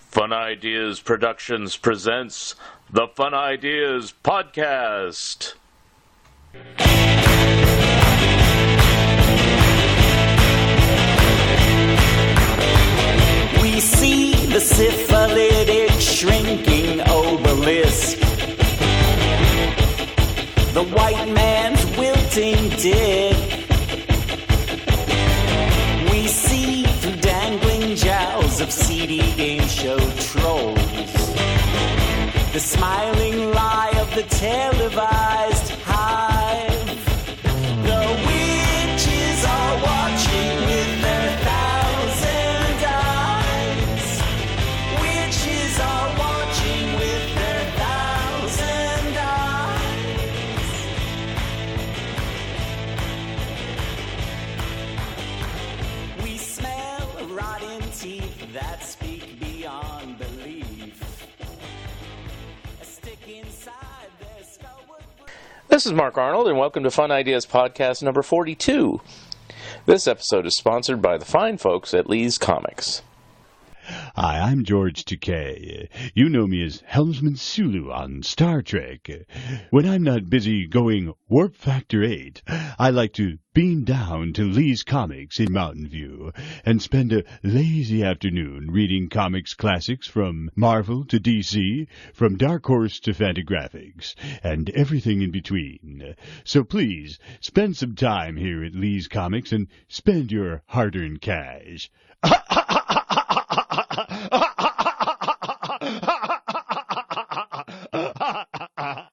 Fun Ideas Productions presents the Fun Ideas Podcast. We see the syphilitic shrinking obelisk, the white man's wilting dick. We see through dangling jowls of seedy game show trolls the smiling lie of the televised hive. The witches are watching with their thousand eyes. Witches are watching with their thousand eyes. We smell rotten teeth that speak beyond belief. A stick inside their skull would... This is Mark Arnold, and welcome to Fun Ideas Podcast number 42. This episode is sponsored by the fine folks at Lee's Comics. Hi, I'm George Takei. You know me as Helmsman Sulu on Star Trek. When I'm not busy going Warp Factor 8, I like to beam down to Lee's Comics in Mountain View and spend a lazy afternoon reading comics classics from Marvel to DC, from Dark Horse to Fantagraphics, and everything in between. So please, spend some time here at Lee's Comics and spend your hard-earned cash.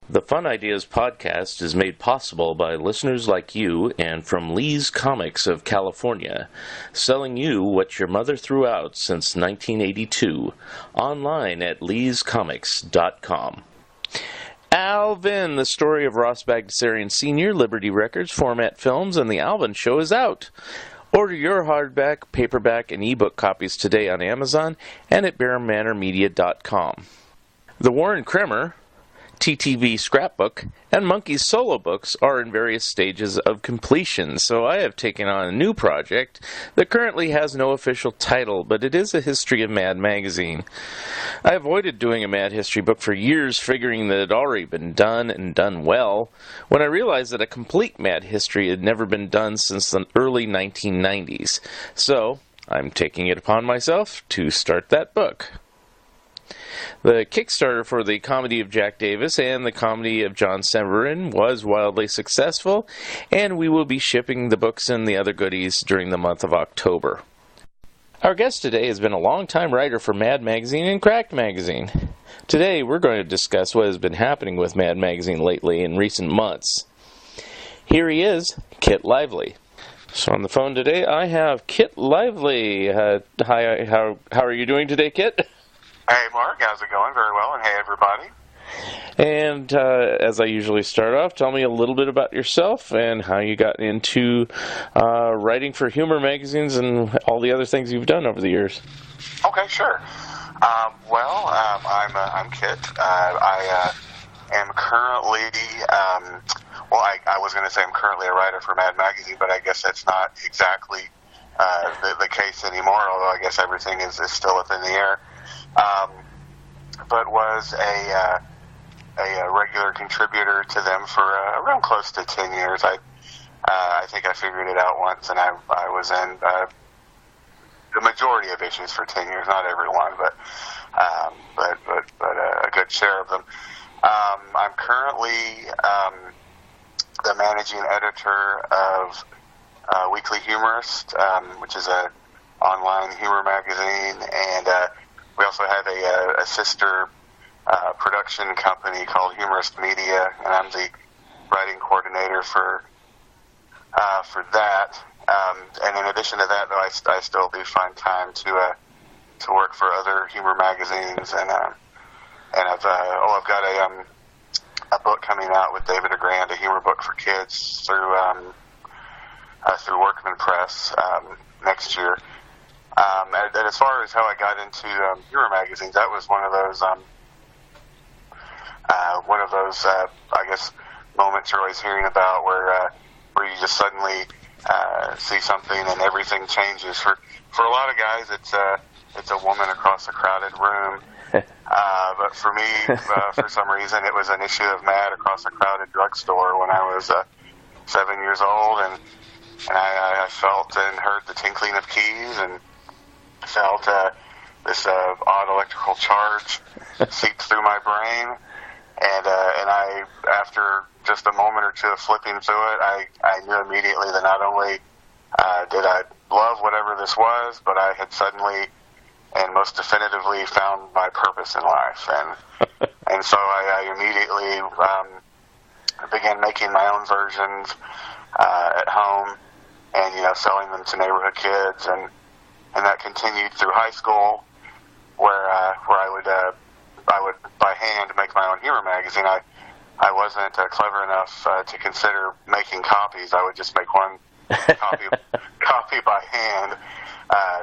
The Fun Ideas Podcast is made possible by listeners like you and from Lee's Comics of California, selling you what your mother threw out since 1982, online at leescomics.com. Alvin, the story of Ross Bagdasarian Sr., Liberty Records, Format Films, and The Alvin Show is out. Order your hardback, paperback, and ebook copies today on Amazon and at BearManorMedia.com. The Warren Kremer, TTV Scrapbook, and Monkey's solo books are in various stages of completion, so I have taken on a new project that currently has no official title, but it is a history of Mad Magazine. I avoided doing a Mad History book for years, figuring that it had already been done and done well, when I realized that a complete Mad History had never been done since the early 1990s. So, I'm taking it upon myself to start that book. The Kickstarter for the comedy of Jack Davis and the comedy of John Severin was wildly successful, and we will be shipping the books and the other goodies during the month of October. Our guest today has been a longtime writer for Mad Magazine and Cracked Magazine. Today we're going to discuss what has been happening with Mad Magazine lately in recent months. Here he is, Kit Lively. So on the phone today I have Kit Lively. Hi, how are you doing today, Kit? Hey, Mark. How's it going? Very well. And hey, everybody. And as I usually start off, tell me a little bit about yourself and how you got into writing for humor magazines and all the other things you've done over the years. Okay, sure. I'm Kit. I am currently, I was going to say I'm currently a writer for Mad Magazine, but I guess that's not exactly the case anymore, although I guess everything is still up in the air. But was a regular contributor to them for around close to 10 years. I think I figured it out once, and I was in the majority of issues for 10 years, not every one, but a good share of them. I'm currently the managing editor of Weekly Humorist, which is a online humor magazine, and we also have a sister production company called Humorist Media, and I'm the writing coordinator for that. And in addition to that, though, I still do find time to work for other humor magazines, and I've got a book coming out with David Agrand, a humor book for kids through Workman Press next year. And as far as how I got into humor magazines, that was one of those I guess moments you're always hearing about where you just suddenly see something and everything changes. For a lot of guys, it's it's a woman across a crowded room. But for me, for some reason, it was an issue of Mad across a crowded drugstore when I was 7 years old, and I felt and heard the tinkling of keys, and felt this odd electrical charge seep through my brain, and I, after just a moment or two of flipping through it, I knew immediately that not only did I love whatever this was, but I had suddenly and most definitively found my purpose in life, and so I immediately began making my own versions at home, and selling them to neighborhood kids, and that continued through high school, where I would by hand make my own humor magazine. I wasn't clever enough to consider making copies. I would just make one copy by hand.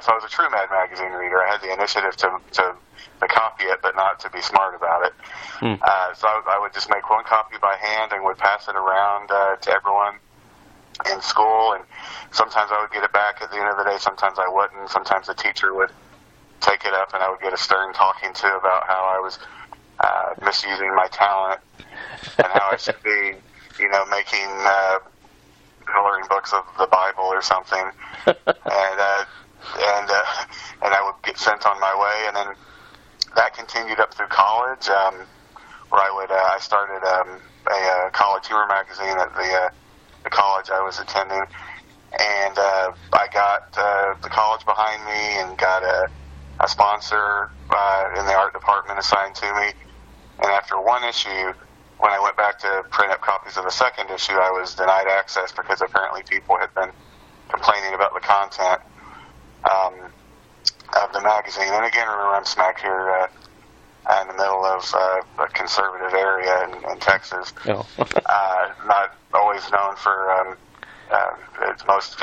So I was a true Mad magazine reader. I had the initiative to copy it, but not to be smart about it. So I would just make one copy by hand and would pass it around to everyone in school. And sometimes I would get it back at the end of the day. Sometimes I wouldn't. Sometimes the teacher would take it up, and I would get a stern talking to about how I was misusing my talent and how I should be, making coloring books of the Bible or something. And I would get sent on my way, and then that continued up through college, where I started a college humor magazine at the college I was attending, and I got the college behind me and got a sponsor in the art department assigned to me. And after one issue, when I went back to print up copies of the second issue, I was denied access because apparently people had been complaining about the content of the magazine. And again, remember, I'm smack here in the middle of a conservative area in Texas. Oh. Not always known for its most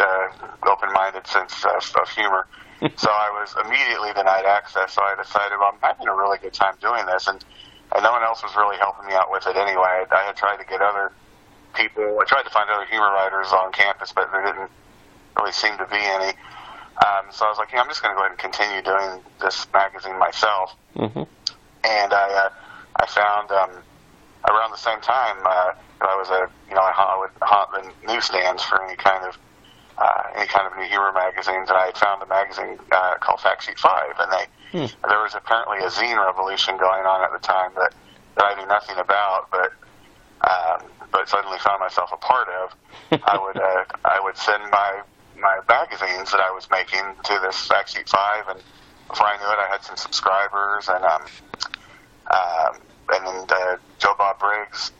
open-minded sense of humor. So I was immediately denied access, so I decided, well, I'm having a really good time doing this, and no one else was really helping me out with it anyway. I had tried to get other people, I tried to find other humor writers on campus, but there didn't really seem to be any. So I was like, I'm just going to go ahead and continue doing this magazine myself. Mm-hmm. And I found around the same time I was I would haunt the newsstands for any kind of new humor magazines, and I had found a magazine called Fact Sheet 5, and there was apparently a zine revolution going on at the time that I knew nothing about, but suddenly found myself a part of. I would send my magazines that I was making to this Fact Sheet 5, and before I knew it, I had some subscribers, and then Joe Bob Briggs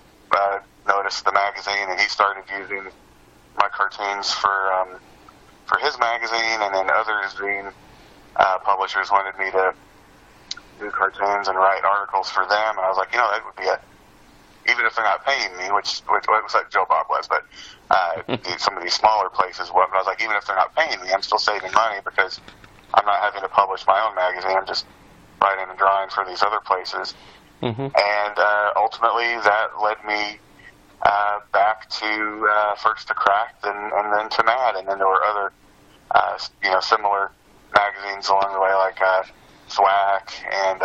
noticed the magazine, and he started using my cartoons for his magazine, and then other zine publishers wanted me to do cartoons and write articles for them, and I was like, that would be even if they're not paying me, which was like Joe Bob was, but some of these smaller places would, but I was like, even if they're not paying me, I'm still saving money because I'm not having to publish my own magazine, I'm just writing and drawing for these other places. Mm-hmm. And ultimately that led me back to first to Cracked and then to Mad, and then there were other similar magazines along the way, like Thwack, and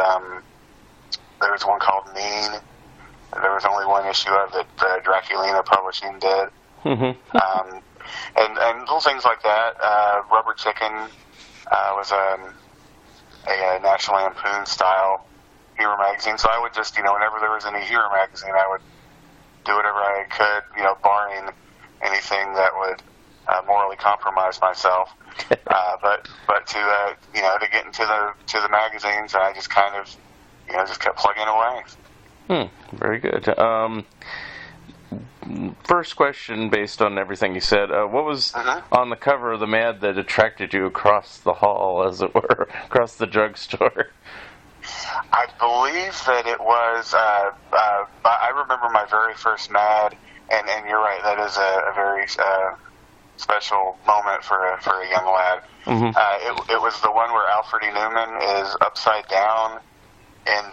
there was one called Mean. There was only one issue of it that Draculina Publishing did. Mm-hmm. And little things like that. Rubber Chicken was a National Lampoon style humor magazine, so I would just, whenever there was any humor magazine, I would do whatever I could, barring anything that would morally compromise myself. But to get into the magazines, I just kind of, just kept plugging away. Very good. First question, based on everything you said, what was on the cover of the Mad that attracted you across the hall, as it were, across the drugstore? I believe that it was, I remember my very first Mad, and you're right, that is a very special moment for a young lad. Mm-hmm. It was the one where Alfred E. Newman is upside down in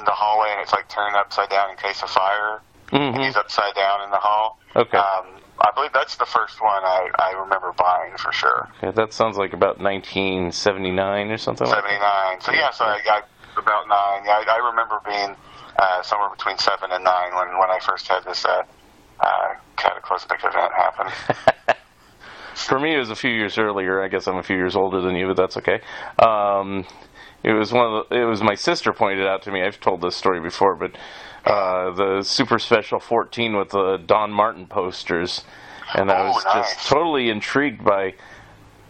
the hallway, and it's like turned upside down in case of fire. Mm-hmm. And he's upside down in the hall. Okay. I believe that's the first one I remember buying for sure. Yeah, that sounds like about 1979 or something. 79. Like that. So yeah, so I about 9. Yeah, I remember being somewhere between 7 and 9 when I first had this cataclysmic event happen. For me, it was a few years earlier. I guess I'm a few years older than you, but that's okay. It was my sister pointed out to me. I've told this story before, but the Super Special 14 with the Don Martin posters, and I was just totally intrigued by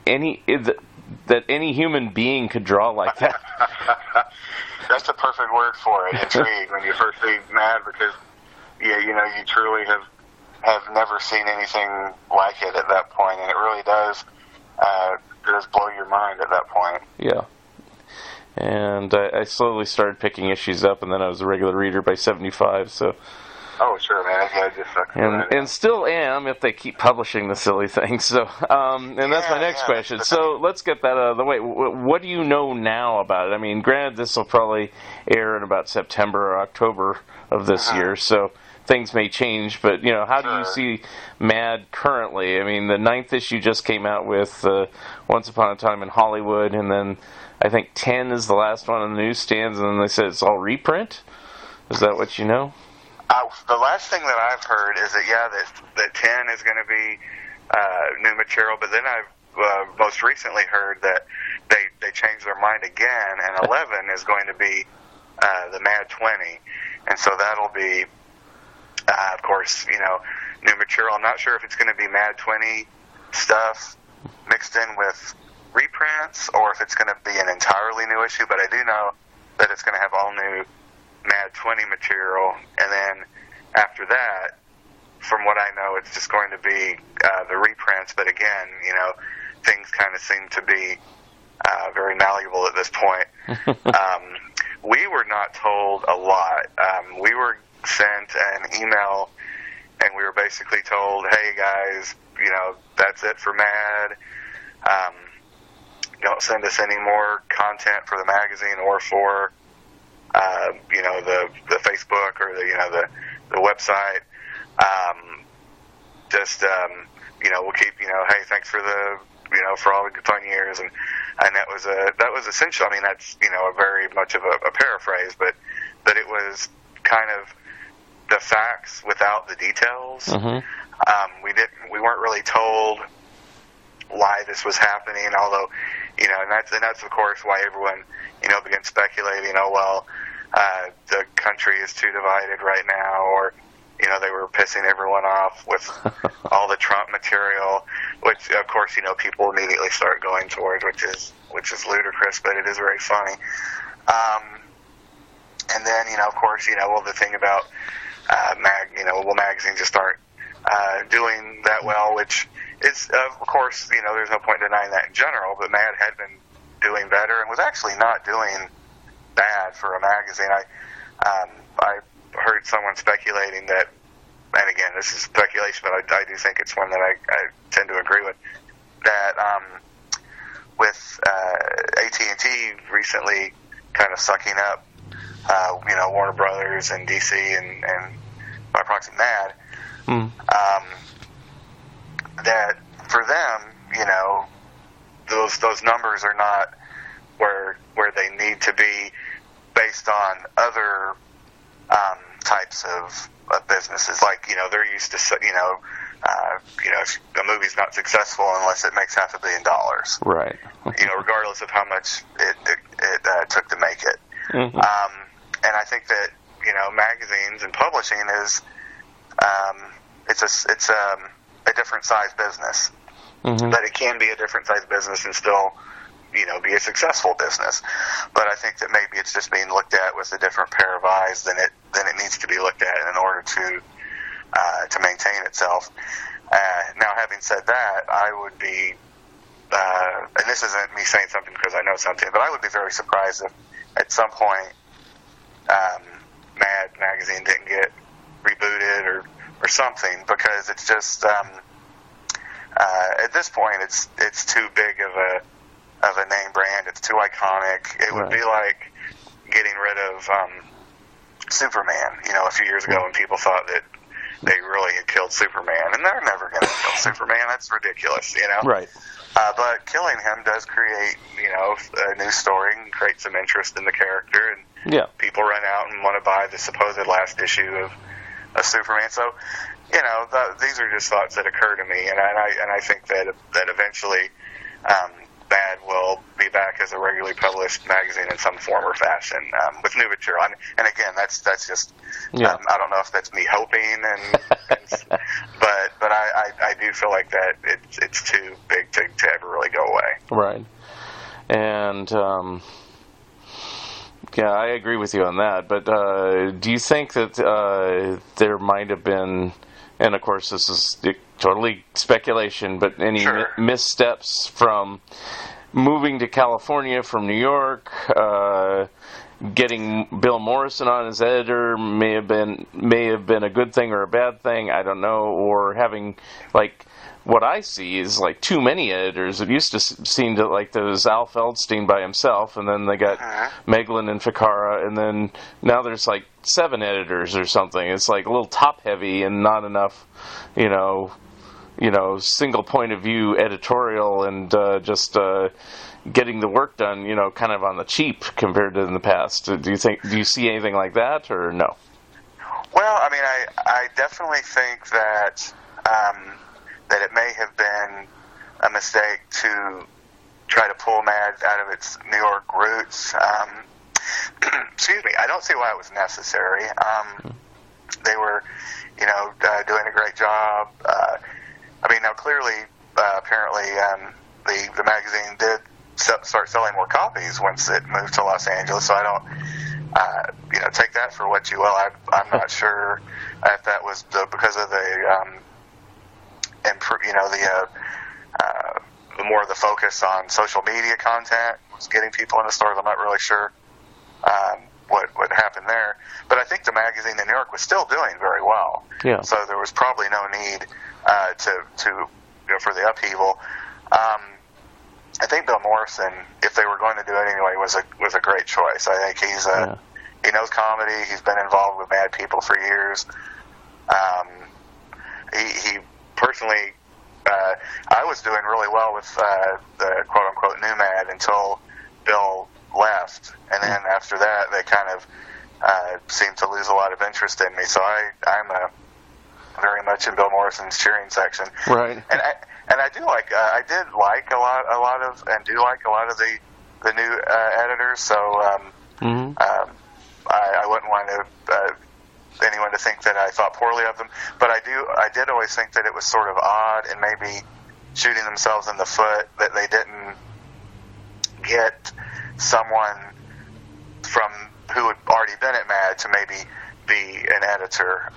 that any human being could draw like that. That's the perfect word for it, intrigued, when you first see Mad, because you truly have never seen anything like it at that point, and it really does blow your mind at that point. Yeah. And I slowly started picking issues up, and then I was a regular reader by 75, so... Oh, sure, man. Yeah, and still am if they keep publishing the silly things. So, and that's my next question. So let's get that out of the way. What do you know now about it? I mean, granted, this will probably air in about September or October of this year, so things may change. But, how do you see Mad currently? I mean, the 9th issue just came out with Once Upon a Time in Hollywood, and then I think 10 is the last one on the newsstands, and then they said it's all reprint? Is that what you know? The last thing that I've heard is that 10 is going to be new material, but then I've most recently heard that they changed their mind again, and 11 is going to be the Mad 20, and so that'll be, of course, new material. I'm not sure if it's going to be Mad 20 stuff mixed in with reprints, or if it's going to be an entirely new issue, but I do know that it's going to have all new Mad 20 material, and then after that, from what I know, it's just going to be the reprints, but again, things kind of seem to be very malleable at this point. We were not told a lot. We were sent an email, and we were basically told, hey guys, that's it for Mad. Don't send us any more content for the magazine or for the Facebook or the website. We'll keep, hey, thanks for for all the fun years, and that was essential. I mean, that's a very much of a paraphrase, but it was kind of the facts without the details. We weren't really told why this was happening, although and that's of course why everyone began speculating. The country is too divided right now, or they were pissing everyone off with all the Trump material, which of course people immediately start going towards, which is ludicrous, but it is very funny. And then of course the thing about magazines just aren't doing that well, which is of course there's no point denying that in general, but Mad had been doing better and was actually not doing bad for a magazine. I heard someone speculating that, and again, this is speculation, but I do think it's one that I tend to agree with, that with AT&T recently kind of sucking up, Warner Brothers and DC and by proxy Mad, that for them, those numbers are not where they need to be based on other types of businesses. Like, they're used to, if a movie's not successful unless it makes $500 million. Right. Regardless of how much it took to make it. And I think that, magazines and publishing is, it's a different size business. But it can be a different size business and still, be a successful business. But I think that maybe it's just being looked at with a different pair of eyes than it needs to be looked at in order to maintain itself. Now, having said that, I would be, and this isn't me saying something because I know something, but I would be very surprised if at some point Mad magazine didn't get rebooted or something, because it's just at this point it's too big of a name brand. It's too iconic. It would be like getting rid of Superman, a few years ago, when people thought that they really had killed Superman, and they're never going to kill Superman. That's ridiculous, you know? Right. But killing him does create, you know, a new story and create some interest in the character, and people run out and want to buy the supposed last issue of Superman. So, you know, these are just thoughts that occur to me, and I think that eventually Mad will be back as a regularly published magazine in some form or fashion with new material. And again, that's just I don't know if that's me hoping, but I do feel like that it's too big to ever really go away. Right. And I agree with you on that. But do you think that there might have been, and of course this is totally speculation, but any missteps from moving to California from New York, getting Bill Morrison on as editor may have been a good thing or a bad thing, I don't know, or having, like, what I see is like too many editors. It used to seem that like there was Al Feldstein by himself, and then they got Meglin and Ficarra, and then now there's like 7 editors or something. It's like a little top heavy and not enough, you know, single point of view editorial and just getting the work done, you know, kind of on the cheap compared to in the past. Do you see anything like that, or no? Well, I mean, I definitely think that that it may have been a mistake to try to pull Mad out of its New York roots. Excuse me. I don't see why it was necessary. They were, you know, doing a great job. I mean, now clearly, apparently, the magazine did start selling more copies once it moved to Los Angeles. So I don't, you know, take that for what you will. I'm not sure if that was because of the, you know, the more of the focus on social media content was getting people in the stores. I'm not really sure what happened there, but I think the magazine in New York was still doing very well. Yeah. So there was probably no need to you know, for the upheaval. I think Bill Morrison, if they were going to do it anyway, was a great choice. I think he knows comedy. He's been involved with Mad People for years. He personally, I was doing really well with the quote unquote new Mad until Bill left, and then after that they kind of seemed to lose a lot of interest in me. So I'm very much in Bill Morrison's cheering section. Right. And I do like I did like a lot of and do like a lot of the new editors. So I wouldn't want anyone to think that I thought poorly of them, but I did always think that it was sort of odd and maybe shooting themselves in the foot that they didn't get someone from who had already been at Mad to maybe be an editor.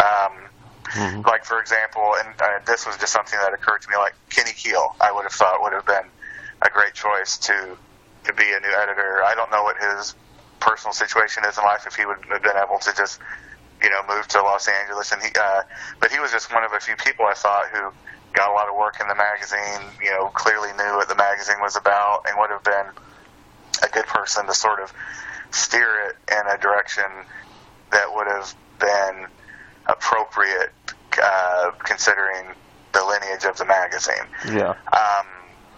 Like, for example, and this was just something that occurred to me, like Kenny Keel, I would have thought would have been a great choice to be a new editor. I don't know what his personal situation is in life, if he would have been able to just, you know, move to Los Angeles. And but he was just one of a few people I thought who got a lot of work in the magazine, you know, clearly knew what the magazine was about, and would have been a good person to sort of steer it in a direction that would have been appropriate, considering the lineage of the magazine. Yeah.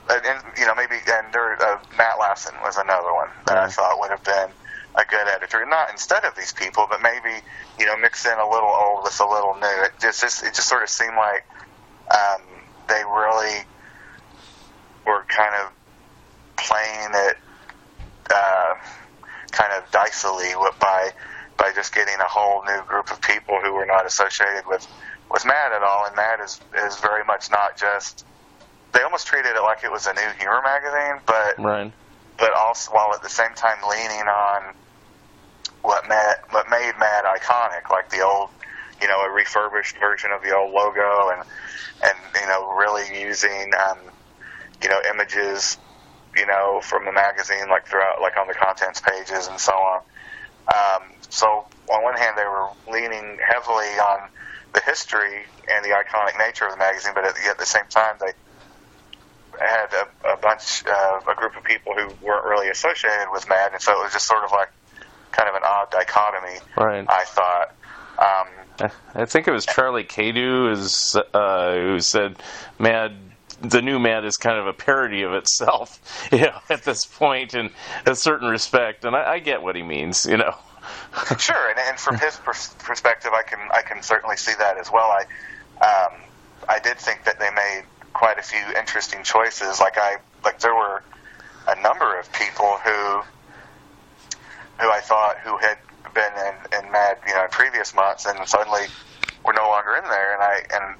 And you know, maybe, and Matt Lassen was another one that I thought would have been a good editor. Not instead of these people, but maybe, you know, mix in a little old with a little new. It just sort of seemed like they really were kind of playing it kind of dicily by just getting a whole new group of people who were not associated with Mad at all. And Mad is very much not just, they almost treated it like it was a new humor magazine, but also while at the same time leaning on what made Mad iconic, like the old, you know, a refurbished version of the old logo, and you know, really using you know, images, you know, from the magazine, like throughout, like on the contents pages and so on. So on one hand, they were leaning heavily on the history and the iconic nature of the magazine, but at the same time, they had a group of people who weren't really associated with Mad, and so it was just sort of like kind of an odd dichotomy, I thought. I think it was Charlie Cadu who said the new Mad is kind of a parody of itself, at this point in a certain respect, and I get what he means, Sure, and from his perspective, I can certainly see that as well. I did think that they made quite a few interesting choices. Like there were a number of people who I thought who had been in Mad, in previous months, and suddenly were no longer in there. And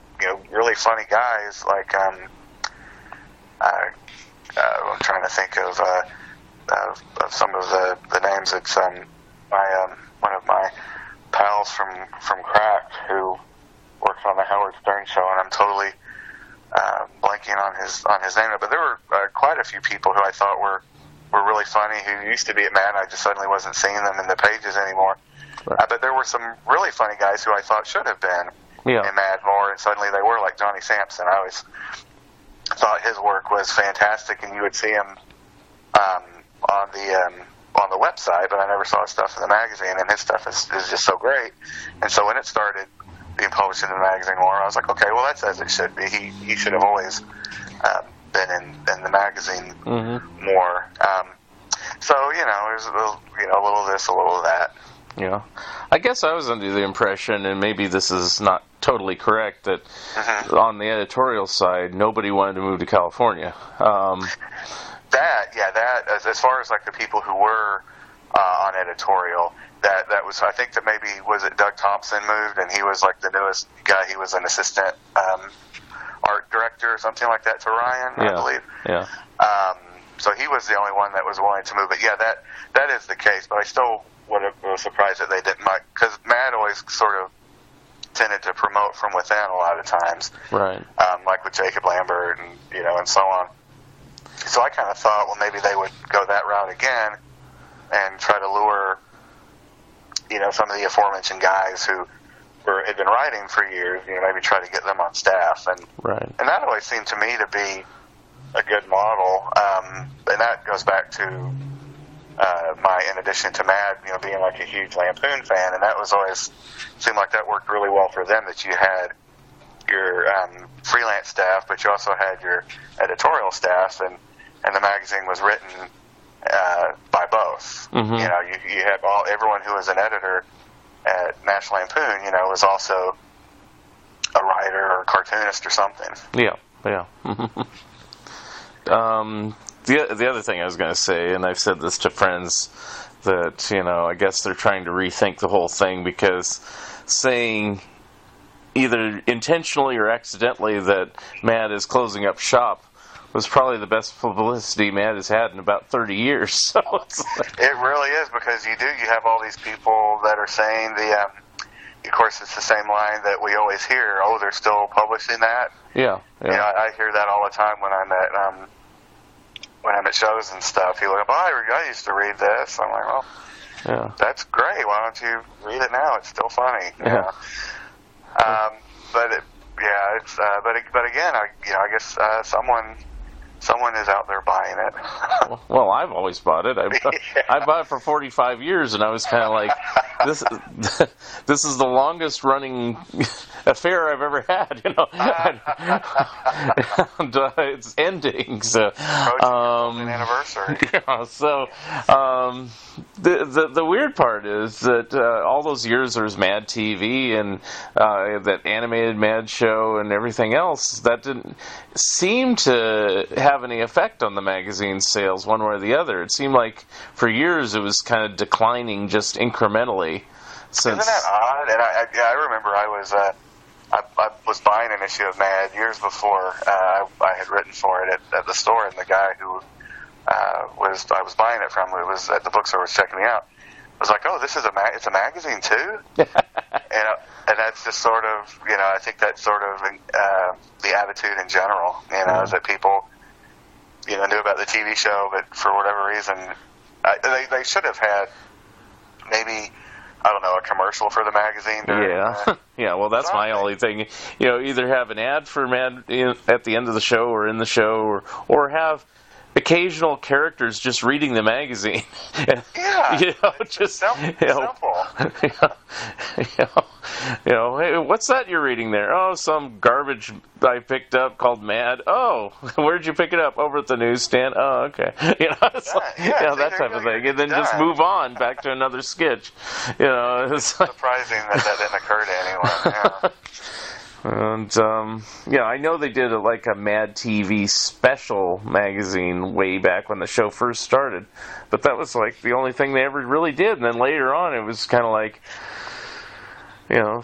really funny guys like I'm trying to think of some of the names. It's one of my pals from Cracked who works on the Howard Stern show, and I'm totally blanking on his name. But there were quite a few people who I thought were really funny who used to be at Mad. I just suddenly wasn't seeing them in the pages anymore. Right. But there were some really funny guys who I thought should have been in Mad more, and suddenly they were, like Johnny Sampson. I always thought his work was fantastic, and you would see him on the website, but I never saw his stuff in the magazine, and his stuff is just so great. And so when it started being published in the magazine more, I was like, okay, well, that's as it should be. He should have always been in the magazine more. So, there's a little of this, a little of that. Yeah. I guess I was under the impression, and maybe this is not totally correct, that on the editorial side, nobody wanted to move to California. That as far as like the people who were on editorial, that was, I think that maybe, was it Doug Thompson moved, and he was like the newest guy. He was an assistant art director or something like that to Ryan, I believe. Yeah. So he was the only one that was willing to move. But that is the case. But I still was surprised that they didn't, because Mad always sort of tended to promote from within a lot of times. Right. Like with Jacob Lambert and and so on. So I kind of thought, well, maybe they would go that route again and try to lure, some of the aforementioned guys who had been writing for years, maybe try to get them on staff. And that always seemed to me to be a good model. And that goes back to in addition to Mad, being like a huge Lampoon fan, and that was always seemed like that worked really well for them, that you had your freelance staff, but you also had your editorial staff, and the magazine was written by both. You had everyone who was an editor at National Lampoon, was also a writer or a cartoonist or something. Yeah. The other thing I was going to say, and I've said this to friends, that, I guess they're trying to rethink the whole thing, because saying either intentionally or accidentally that Mad is closing up shop was probably the best publicity Mad has had in about 30 years. So it really is, because you have all these people that are saying of course, it's the same line that we always hear. Oh, they're still publishing that. Yeah. I hear that all the time when I'm at shows and stuff. People are like, I used to read this. I'm like, well, that's great. Why don't you read it now? It's still funny. But again, I guess someone is out there buying it. Well, I've always bought it. I bought it for 45 years, and I was kind of like, this is the longest running affair I've ever had. And, it's ending. So an anniversary. So the weird part is that all those years there was Mad TV and that animated Mad show and everything else, that didn't seem to have any effect on the magazine sales one way or the other. It seemed like for years it was kind of declining just incrementally. Isn't that odd? And I remember I was buying an issue of Mad years before I had written for it at the store, and the guy who I was buying it from, who was at the bookstore, was checking me out, was like, "Oh, this is it's a magazine too," and that's just sort of, I think that's sort of the attitude in general, is that people, knew about the TV show, but for whatever reason, they should have had maybe, I don't know, a commercial for the magazine. Yeah, well, that's my only thing. Either have an ad for Mad at the end of the show or in the show, or have occasional characters just reading the magazine. Yeah, just simple. Hey, what's that you're reading there? Oh, some garbage I picked up called Mad. Oh, where'd you pick it up? Over at the newsstand. Oh, okay. It's that type of thing, and then just move on back to another sketch. It's surprising that didn't occur to anyone. Yeah. And, I know they did a Mad TV special magazine way back when the show first started, but that was the only thing they ever really did, and then later on it was kind of and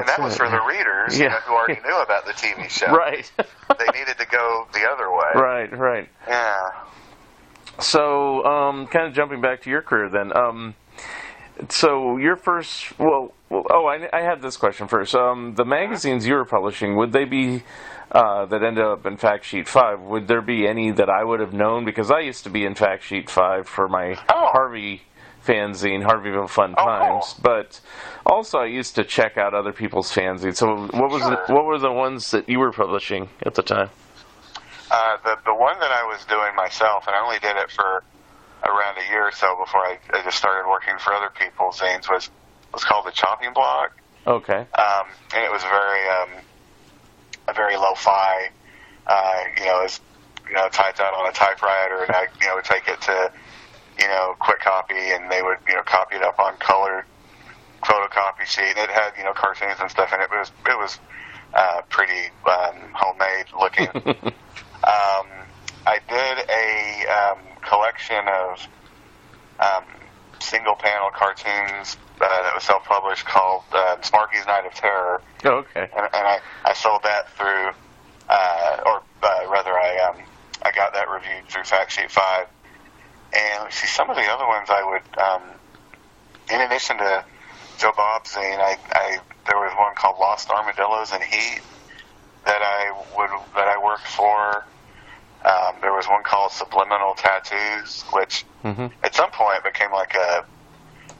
that was for the readers who already knew about the TV show. Right. They needed to go the other way. Right. Yeah. So, kind of jumping back to your career then, so your first, I had this question first. The magazines you were publishing, would they be, that ended up in Fact Sheet 5, would there be any that I would have known? Because I used to be in Fact Sheet 5 for my Harvey fanzine, Harveyville Fun Times, but also I used to check out other people's fanzines. So what were the ones that you were publishing at the time? The one that I was doing myself, and I only did it for around a year or so before I just started working for other people's zines, was called the Chopping Block. Okay. And it was a very lo-fi, typed out on a typewriter, and I would take it to Quick Copy, and they would copy it up on colored photocopy sheet, and it had cartoons and stuff in it. But it was pretty homemade looking. I did a collection of single panel cartoons that was self-published called Sparky's Night of Terror. Oh, okay. And I sold that through, I got that reviewed through Fact Sheet 5. And let's see, some of the other ones I would, in addition to Joe Bob's zine, there was one called Lost Armadillos in Heat that I worked for. There was one called Subliminal Tattoos, which at some point became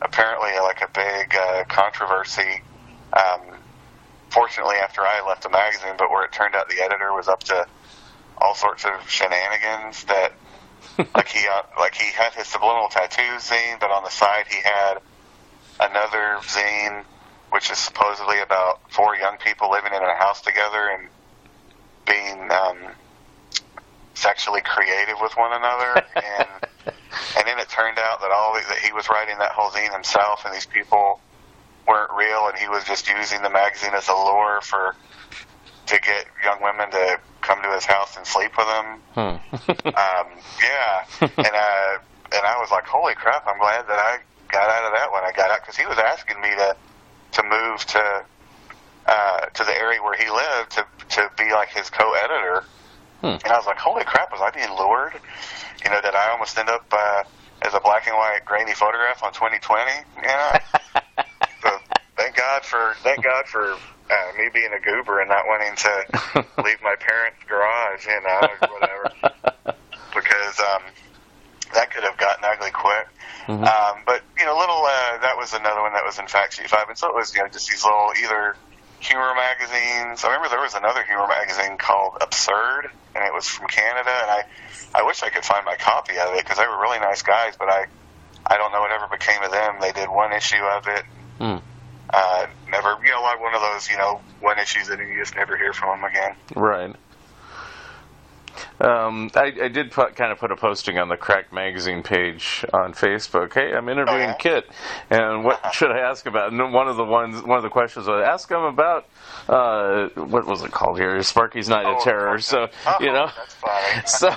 apparently a big controversy. Fortunately, after I left the magazine, but where it turned out the editor was up to all sorts of shenanigans that, he had his Subliminal Tattoos zine, but on the side he had another zine, which is supposedly about 4 young people living in a house together and being sexually creative with one another, and then it turned out that he was writing that whole zine himself, and these people weren't real, and he was just using the magazine as a lure to get young women to come to his house and sleep with him. And I was like, holy crap! I'm glad that I got out of that when I got out, because he was asking me to move to the area where he lived to be like his co-editor. And I was like, holy crap, was I being lured? That I almost end up as a black and white grainy photograph on 2020. So thank God for me being a goober and not wanting to leave my parents' garage, or whatever, because that could have gotten ugly quick. But that was another one that was in Fact Sheet 5, and so it was just these little either humor magazines. I remember there was another humor magazine called Absurd, and it was from Canada, and I wish I could find my copy of it, because they were really nice guys, but I don't know what ever became of them. They did one issue of it. Never, like one of those, one issues that you just never hear from them again. Right. I did kind of put a posting on the Cracked Magazine page on Facebook. Hey, I'm interviewing Kit, and what should I ask about? And one of the questions was, ask him about what was it called here? Sparky's Night of Terror. So that's funny. So.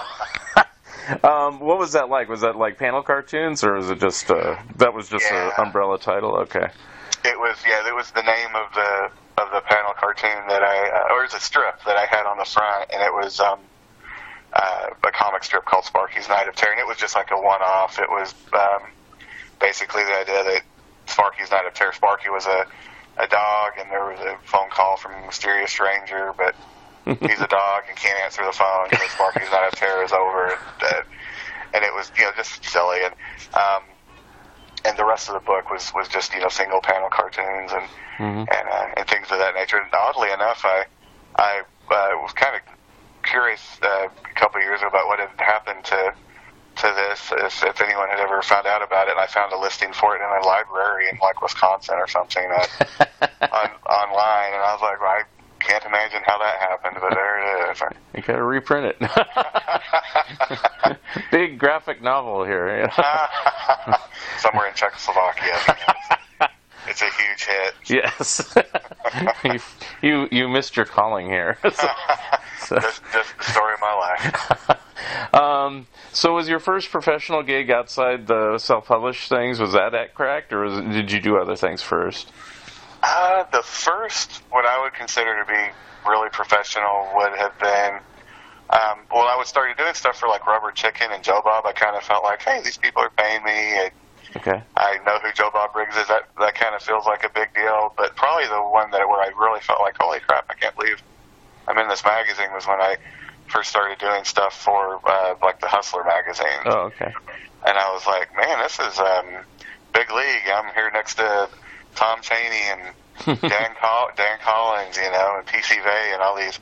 What was that like? Was that like panel cartoons, or was it just that was just an umbrella title? Okay. It was the name of the panel cartoon that or it was a strip that I had on the front, and it was a comic strip called Sparky's Night of Terror, and it was just like a one-off. It was basically the idea that Sparky's Night of Terror, Sparky was a dog, and there was a phone call from a mysterious stranger, but he's a dog and can't answer the phone, so Sparky's Night of Terror is over, and it was just silly, and the rest of the book was just single panel cartoons and things of that nature. And oddly enough, I was kind of curious a couple of years ago about what had happened to this, if anyone had ever found out about it. And I found a listing for it in a library in like Wisconsin or something online, and I was like, well, I can't imagine how that happened, but there it is. You gotta reprint it. Big graphic novel here. Somewhere in Czechoslovakia. It's a huge hit. Yes. you missed your calling here. So. Just the story of my life. So was your first professional gig outside the self-published things, was that at Cracked, or did you do other things first? The first, what I would consider to be really professional, would have been, well, I started doing stuff for like Rubber Chicken and Joe Bob. I kind of felt like, hey, these people are paying me. Okay. I know who Joe Bob Briggs is. That kind of feels like a big deal. But probably the one where I really felt like, holy crap, I can't believe I'm in this magazine, was when I first started doing stuff for like the Hustler magazine. Oh, okay. And I was like, man, this is big league. I'm here next to Tom Chaney and Dan Collins, and PC Vey and all these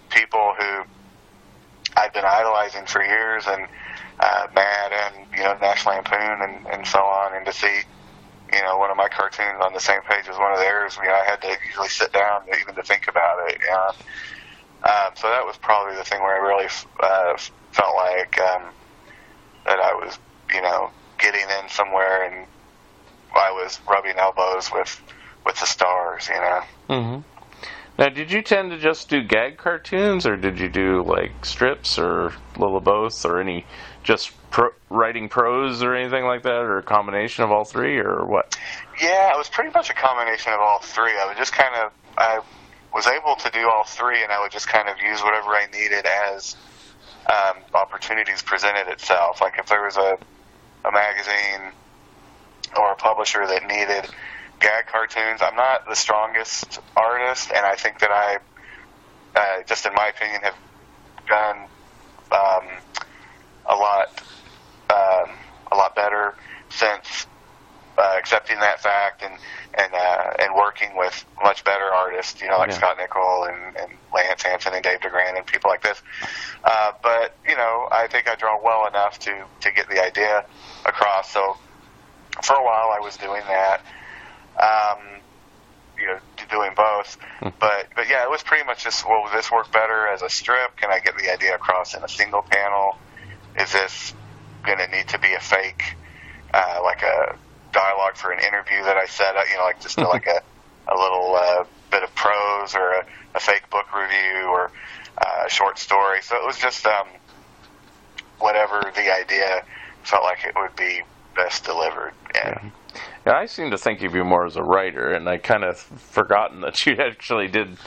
people who I'd been idolizing for years, and Mad and National Lampoon and so on, and to see one of my cartoons on the same page as one of theirs, I had to usually sit down even to think about it. So that was probably the thing where I really felt like that I was getting in somewhere, and I was rubbing elbows with the stars. Mm-hmm. Now, did you tend to just do gag cartoons, or did you do like strips, or a little of both, or any just writing prose or anything like that, or a combination of all three, or what? Yeah, it was pretty much a combination of all three. I was able to do all three, and I would just kind of use whatever I needed as opportunities presented itself. Like if there was a magazine or a publisher that needed gag cartoons, I'm not the strongest artist, and I think that I, just in my opinion, have done a lot better since accepting that fact and working with much better artists, like Scott Nickel and Lance Hansen and Dave DeGrand and people like this. But I think I draw well enough to get the idea across. So for a while I was doing that. Doing both, but yeah, it was pretty much just, well, will this work better as a strip? Can I get the idea across in a single panel? Is this going to need to be a fake, like a dialogue for an interview that I set up, like just like a little bit of prose, or a fake book review, or a short story? So it was just whatever the idea felt like it would be best delivered. And yeah, I seem to think of you more as a writer, and I kind of forgotten that you actually did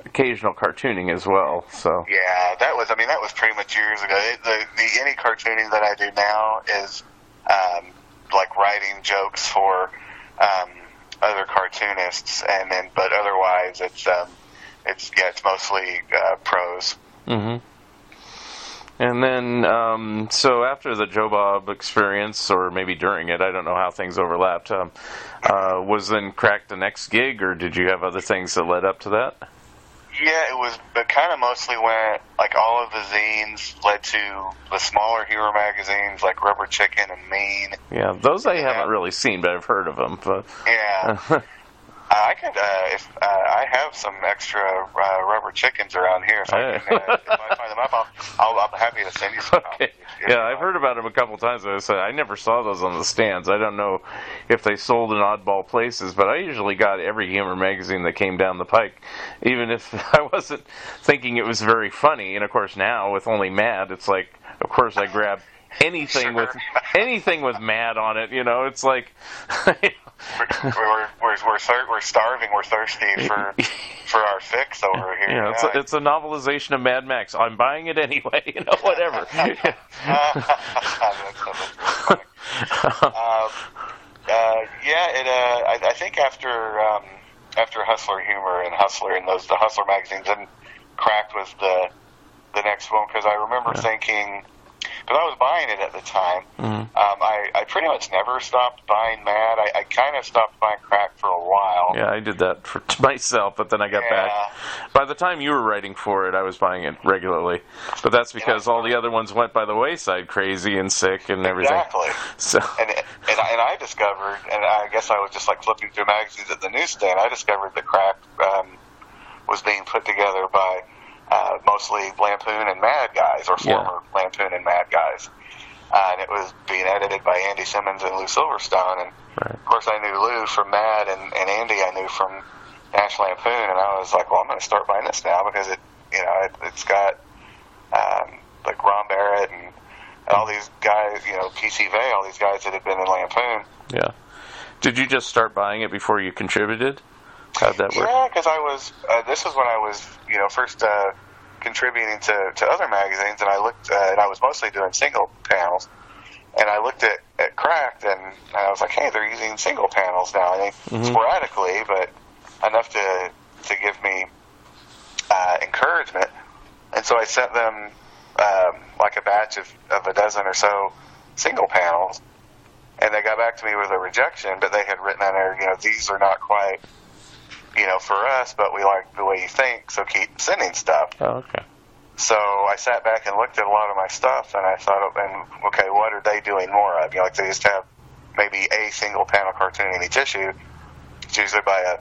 occasional cartooning as well. So yeah, that was pretty much years ago. The any cartooning that I do now is like writing jokes for other cartoonists, but otherwise it's mostly prose. Mm-hmm. And then, so after the Joe Bob experience, or maybe during it, I don't know how things overlapped, was then Cracked the next gig, or did you have other things that led up to that? Yeah, it was, but kind of mostly when, like, all of the zines led to the smaller humor magazines, like Rubber Chicken and Mean. Yeah, those I haven't really seen, but I've heard of them. But yeah. I could, if I have some extra Rubber Chickens around here. If I find them up, I'm happy to send you some. Okay. Yeah, I've heard about them a couple times. I never saw those on the stands. I don't know if they sold in oddball places, but I usually got every humor magazine that came down the pike, even if I wasn't thinking it was very funny. And of course now, with only Mad, it's like, of course I grab anything with Mad on it. It's like. We're starving. We're thirsty for our fix over here. Yeah, it's a novelization of Mad Max. I'm buying it anyway. Whatever. I think after Hustler Humor and Hustler and the Hustler magazines, and Cracked was the next one, because I remember thinking, because I was buying it at the time. I pretty much never stopped buying Mad. I kind of stopped buying crack for a while. Yeah, I did that for myself, but then I got back. By the time you were writing for it, I was buying it regularly. But that's because all the other ones went by the wayside, Crazy and Sick and everything. Exactly. So. And I discovered, and I guess I was just like flipping through magazines at the newsstand, I discovered that crack was being put together by mostly Lampoon and Mad guys, or former Lampoon and Mad guys. And it was being edited by Andy Simmons and Lou Silverstone. And, of course, I knew Lou from Mad, and Andy I knew from National Lampoon. And I was like, well, I'm going to start buying this now because it's got like Ron Barrett and all these guys, PC Vey, all these guys that had been in Lampoon. Yeah. Did you just start buying it before you contributed? How'd that work? Yeah, because I was, this was when I was, first contributing to other magazines, and I looked, and I was mostly doing single panels, and I looked at Cracked, and I was like, hey, they're using single panels now, I think sporadically, but enough to give me encouragement, and so I sent them like a batch of a dozen or so single panels, and they got back to me with a rejection, but they had written on there, these are not quite for us, but we like the way you think, so keep sending stuff. Oh, okay. So I sat back and looked at a lot of my stuff, and I thought, okay, what are they doing more of? Like they just have maybe a single panel cartoon in each issue. It's usually by a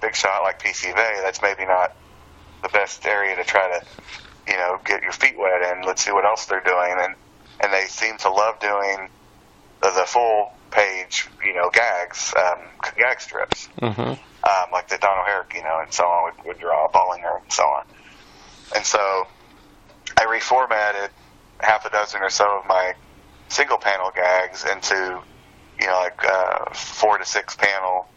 big shot like PC Vey. That's maybe not the best area to try to, get your feet wet in. Let's see what else they're doing, and they seem to love doing the full page, gags, gag strips. Like the Don O'Hare, and so on would draw, Bollinger, and so on. And so I reformatted half a dozen or so of my single panel gags into, 4 to 6 panel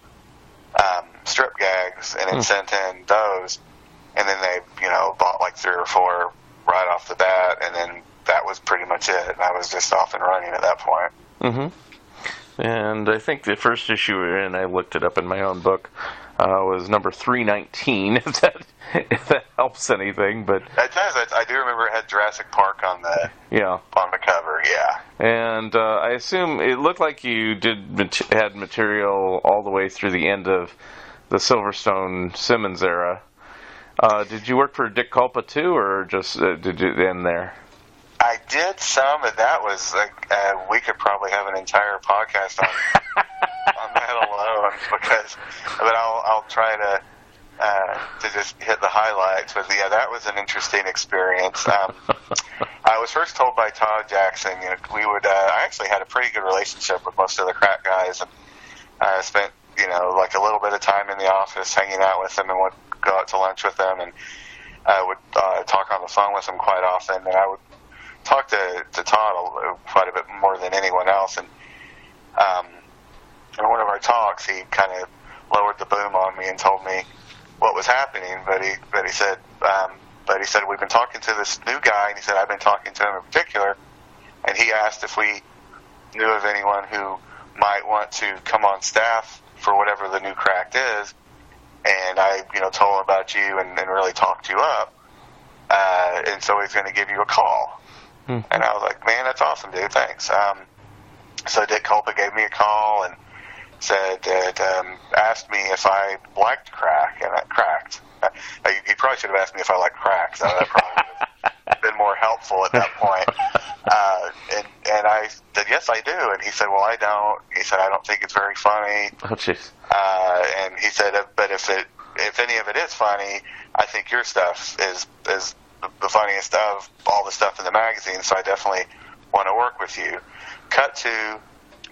strip gags, and then sent in those. And then they, bought like 3 or 4 right off the bat, and then that was pretty much it. And I was just off and running at that point. And I think the first issue we're in, I looked it up in my own book, was number 319, if that helps anything. But it does. I do remember it had Jurassic Park on the cover. Yeah. And I assume it looked like you had material all the way through the end of the Silverstone Simmons era. Did you work for Dick Culpa too, or just did you end there? I did some, but that was we could probably have an entire podcast on that alone. But I'll try to just hit the highlights. But yeah, that was an interesting experience. I was first told by Todd Jackson. I actually had a pretty good relationship with most of the Crack guys, and I spent like a little bit of time in the office hanging out with them, and would go out to lunch with them, and I would talk on the phone with them quite often, and I would talk to Todd quite a bit more than anyone else, and in one of our talks, he kind of lowered the boom on me and told me what was happening. But he said we've been talking to this new guy, and he said I've been talking to him in particular, and he asked if we knew of anyone who might want to come on staff for whatever the new Cracked is, and I told him about you and really talked you up, and so he's going to give you a call. And I was like, man, that's awesome, dude. Thanks. So Dick Culpa gave me a call and said that asked me if I liked Crack, and I Cracked. He probably should have asked me if I liked Crack. So that probably would have been more helpful at that point. And I said, yes, I do. And he said, well, I don't. He said, I don't think it's very funny. Oh, jeez. And he said, but if any of it is funny, I think your stuff is the funniest of all the stuff in the magazine, so I definitely want to work with you. Cut to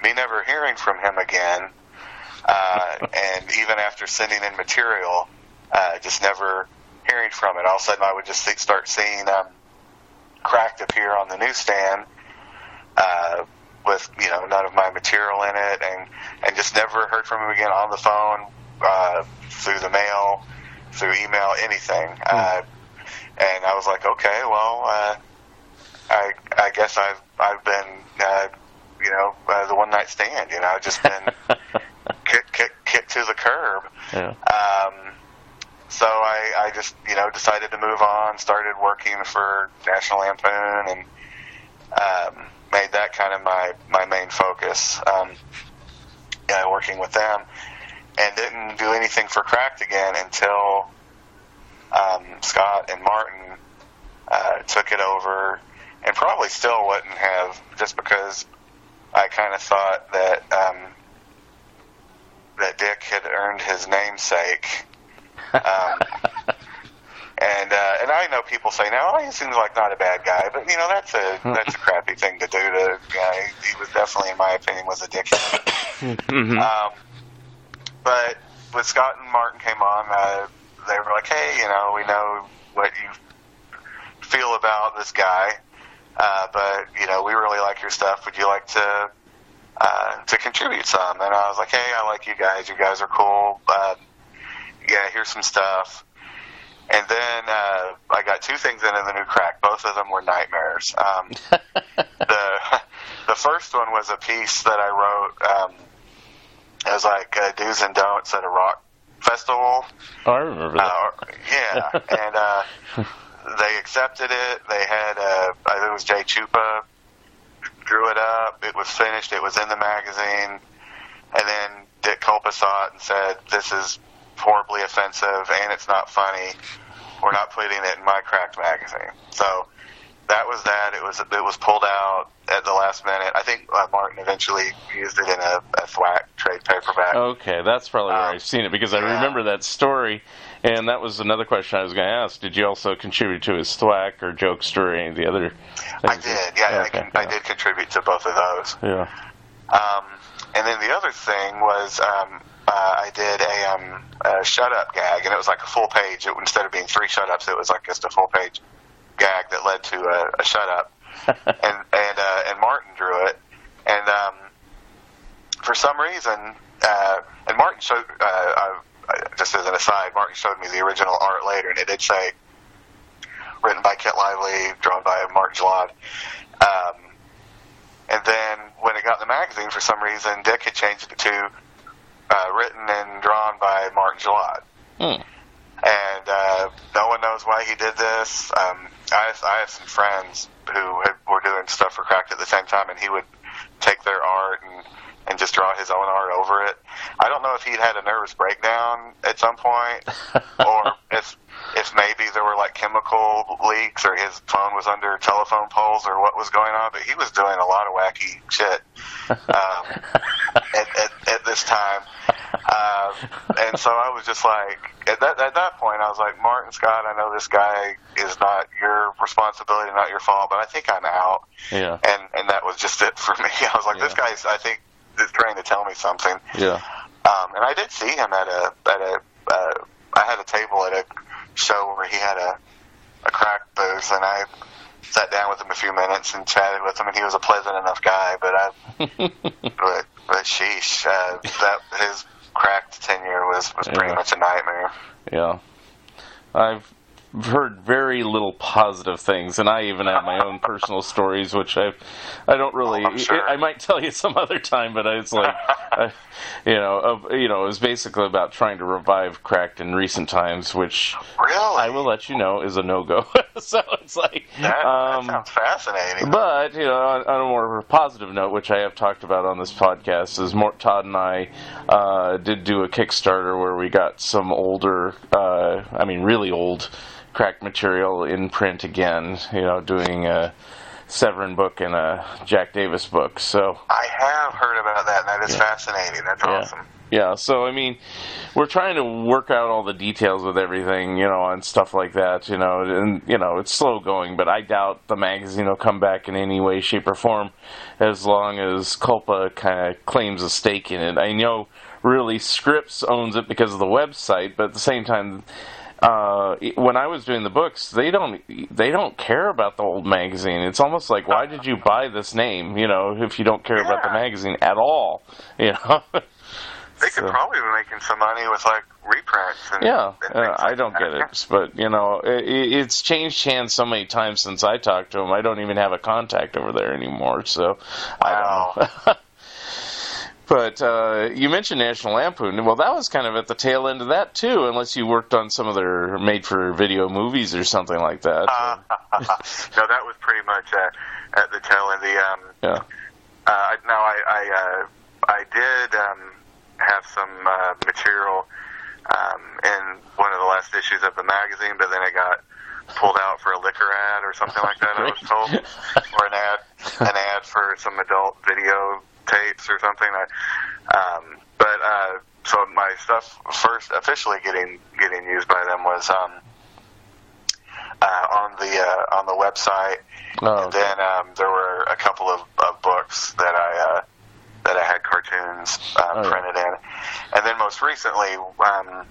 me never hearing from him again, and even after sending in material, just never hearing from it. All of a sudden, I would just start seeing Cracked appear on the newsstand with none of my material in it, and just never heard from him again on the phone, through the mail, through email, anything. And I was like, okay, well, I guess I've been, the one night stand. I've just been kicked to the curb. Yeah. So I just, decided to move on. Started working for National Lampoon, and made that kind of my main focus, working with them, and didn't do anything for Cracked again until Scott and Martin took it over, and probably still wouldn't have, just because I kind of thought that that Dick had earned his namesake. And I know people say now, he seems like not a bad guy, but that's a crappy thing to do. He was definitely, in my opinion, was a dickhead. Mm-hmm. But when Scott and Martin came on, they were like, hey, we know what you feel about this guy, but we really like your stuff. Would you like to contribute some? And I was like, hey, I like you guys. You guys are cool. Here's some stuff. And then I got two things into the new Crack. Both of them were nightmares. The first one was a piece that I wrote. It was like do's and don'ts at a rock festival. Oh, I remember that. And they accepted it. They had, I think it was Jay Chupa, drew it up. It was finished. It was in the magazine. And then Dick Culpa saw it and said, this is horribly offensive and it's not funny. We're not putting it in my Cracked magazine. So that was that. It was pulled out at the last minute. I think Martin eventually used it in a thwack trade paperback. Okay, that's probably where I've seen it, because I remember that story, and that was another question I was going to ask. Did you also contribute to his thwack or jokester or any of the other things? I did, yeah. Okay, I did contribute to both of those. Yeah. And then the other thing was I did a shut-up gag, and it was like a full page. Instead of being 3 shut-ups, it was like just a full-page gag that led to a shut-up. and Martin drew it. And for some reason, and Martin showed, just as an aside, Martin showed me the original art later, and it did say, written by Kent Lively, drawn by Martin Gilad. And then when it got in the magazine, for some reason, Dick had changed it to written and drawn by Martin Gilad. And no one knows why he did this. I have some friends who were doing stuff for Cracked at the same time, and he would take their art and just draw his own art over it. I don't know if he'd had a nervous breakdown at some point, or if maybe there were like chemical leaks, or his phone was under telephone poles, or what was going on. But he was doing a lot of wacky shit at this time. And so I was just like, at that point, I was like, Martin, Scott, I know this guy is not your responsibility, not your fault, but I think I'm out. Yeah. And that was just it for me. I was like, this guy's, I think, is trying to tell me something. Yeah. And I did see him I had a table at a show where he had a Crack booth, and I sat down with him a few minutes and chatted with him, and he was a pleasant enough guy, but sheesh, that his Cracked tenure was pretty much a nightmare. Yeah. I've heard very little positive things, and I even have my own personal stories, which I don't really. Sure. I might tell you some other time, but it's like, it was basically about trying to revive Cracked in recent times, which really, I will let you know, is a no-go. So it's like that sounds fascinating. But on a more positive note, which I have talked about on this podcast, is Todd and I did do a Kickstarter where we got some older, really old Cracked material in print again, doing a Severin book and a Jack Davis book. So I have heard about that, and that is fascinating. That's awesome. Yeah, so we're trying to work out all the details with everything, and stuff like that, and it's slow going, but I doubt the magazine will come back in any way, shape, or form as long as Culpa kind of claims a stake in it. I know really Scripps owns it because of the website, but at the same time, when I was doing the books, they don't care about the old magazine. It's almost like, why did you buy this name, if you don't care about the magazine at all, They could probably be making some money with like reprints. I don't get it, but it's changed hands so many times since I talked to him. I don't even have a contact over there anymore, so I don't know. But you mentioned National Lampoon. Well, that was kind of at the tail end of that too, unless you worked on some of their made-for-video movies or something like that. No, that was pretty much at the tail end. Yeah. Now I did have some material in one of the last issues of the magazine, but then it got pulled out for a liquor ad or something like that. I was told, or an ad for some adult video tapes or something. So my stuff first officially getting used by them was on the website. Oh, and then there were a couple of books that I had cartoons printed in, and then most recently when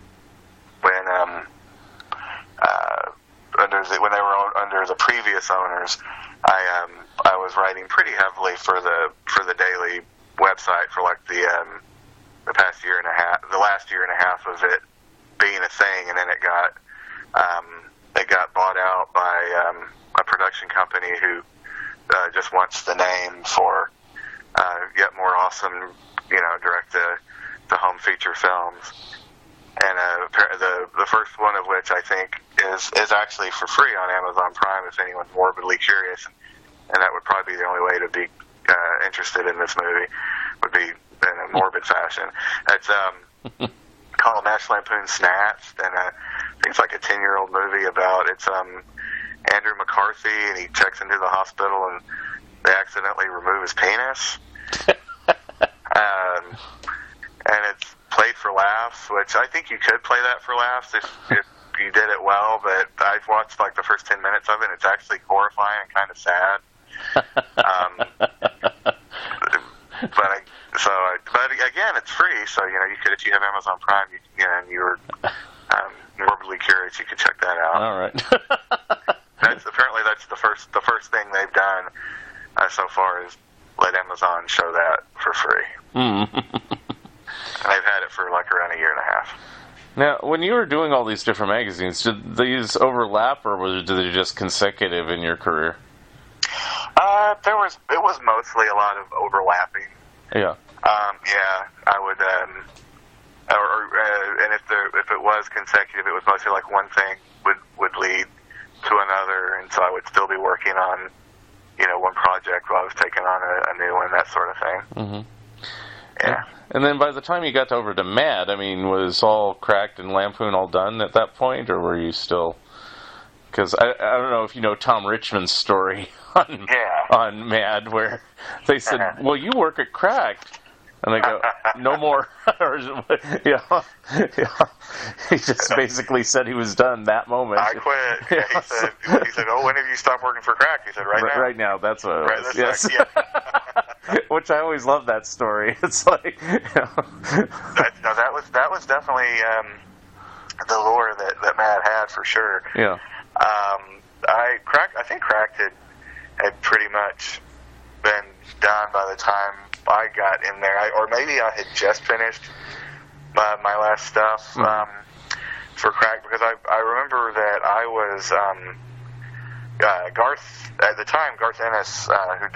they were under the previous owners, I was writing pretty heavily for the daily website for like the past year and a half, the last year and a half of it being a thing, and then it got bought out by a production company who just wants the name for yet more awesome, direct to home feature films. And the first one of which I think is actually for free on Amazon Prime if anyone's morbidly curious, and that would probably be the only way to be interested in this movie, would be in a morbid fashion. It's called National Lampoon Snatched, and I think it's like a 10-year-old movie about Andrew McCarthy, and he checks into the hospital and they accidentally remove his penis. And it's played for laughs, which I think you could play that for laughs if you did it well, but I've watched like the first 10 minutes of it, and it's actually horrifying and kind of sad. But again, it's free, so you could, if you have Amazon Prime, and you're morbidly curious, you could check that out. All right. That's the first thing they've done so far is let Amazon show that for free. And they've had it for like around a year and a half. Now, when you were doing all these different magazines, did these overlap, or were they just consecutive in your career? It was mostly a lot of overlapping. Yeah. Yeah, I would, and if it was consecutive, it was mostly like one thing would lead to another, and so I would still be working on, one project while I was taking on a new one, that sort of thing. Mm-hmm. Yeah. And then by the time you got over to Mad, I mean, was all Cracked and Lampoon all done at that point, or were you still? Because I don't know if you know Tom Richmond's story on Mad, where they said, "Well, you work at Cracked," and they go, "No more." He just basically said he was done that moment. I quit. He said, "Oh, when have you stopped working for Cracked?" He said, "Right now." Right now, that's what it was. Yes. Yeah. Which I always love that story. It's like, that was definitely the lore that Matt had for sure. Yeah. I think Cracked had pretty much been done by the time I got in there, or maybe I had just finished my last stuff for Cracked, because I remember that I was Garth at the time. Garth Ennis, who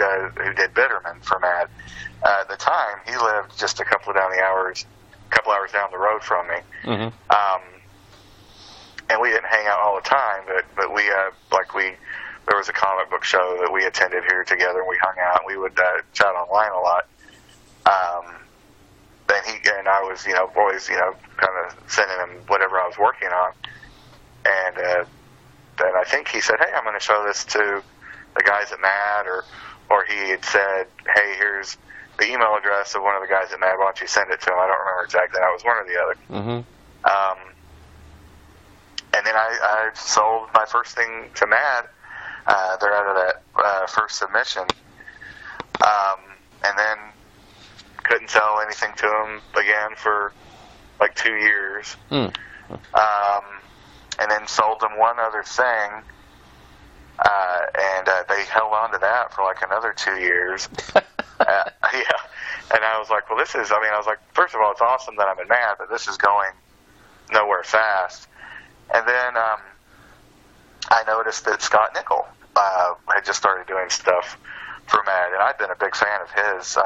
did Bitterman for Mad, at the time he lived just a couple hours down the road from me. Mm-hmm. And we didn't hang out all the time, but we there was a comic book show that we attended here together, and we hung out, and we would chat online a lot. And I was, always, kind of sending him whatever I was working on. And then I think he said, "Hey, I'm going to show this to the guys at Mad," or he had said, "Hey, here's the email address of one of the guys at Mad. Why don't you send it to him?" I don't remember exactly. That was one or the other. Mm-hmm. And then I sold my first thing to Mad. They're out of that first submission. And then couldn't sell anything to them again for like 2 years. And then sold them one other thing. And they held on to that for like another 2 years. Yeah. And I was like, well, I was like, first of all, it's awesome that I'm in Mad, but this is going nowhere fast. And then I noticed that Scott Nickel had just started doing stuff for Mad, and I'd been a big fan of his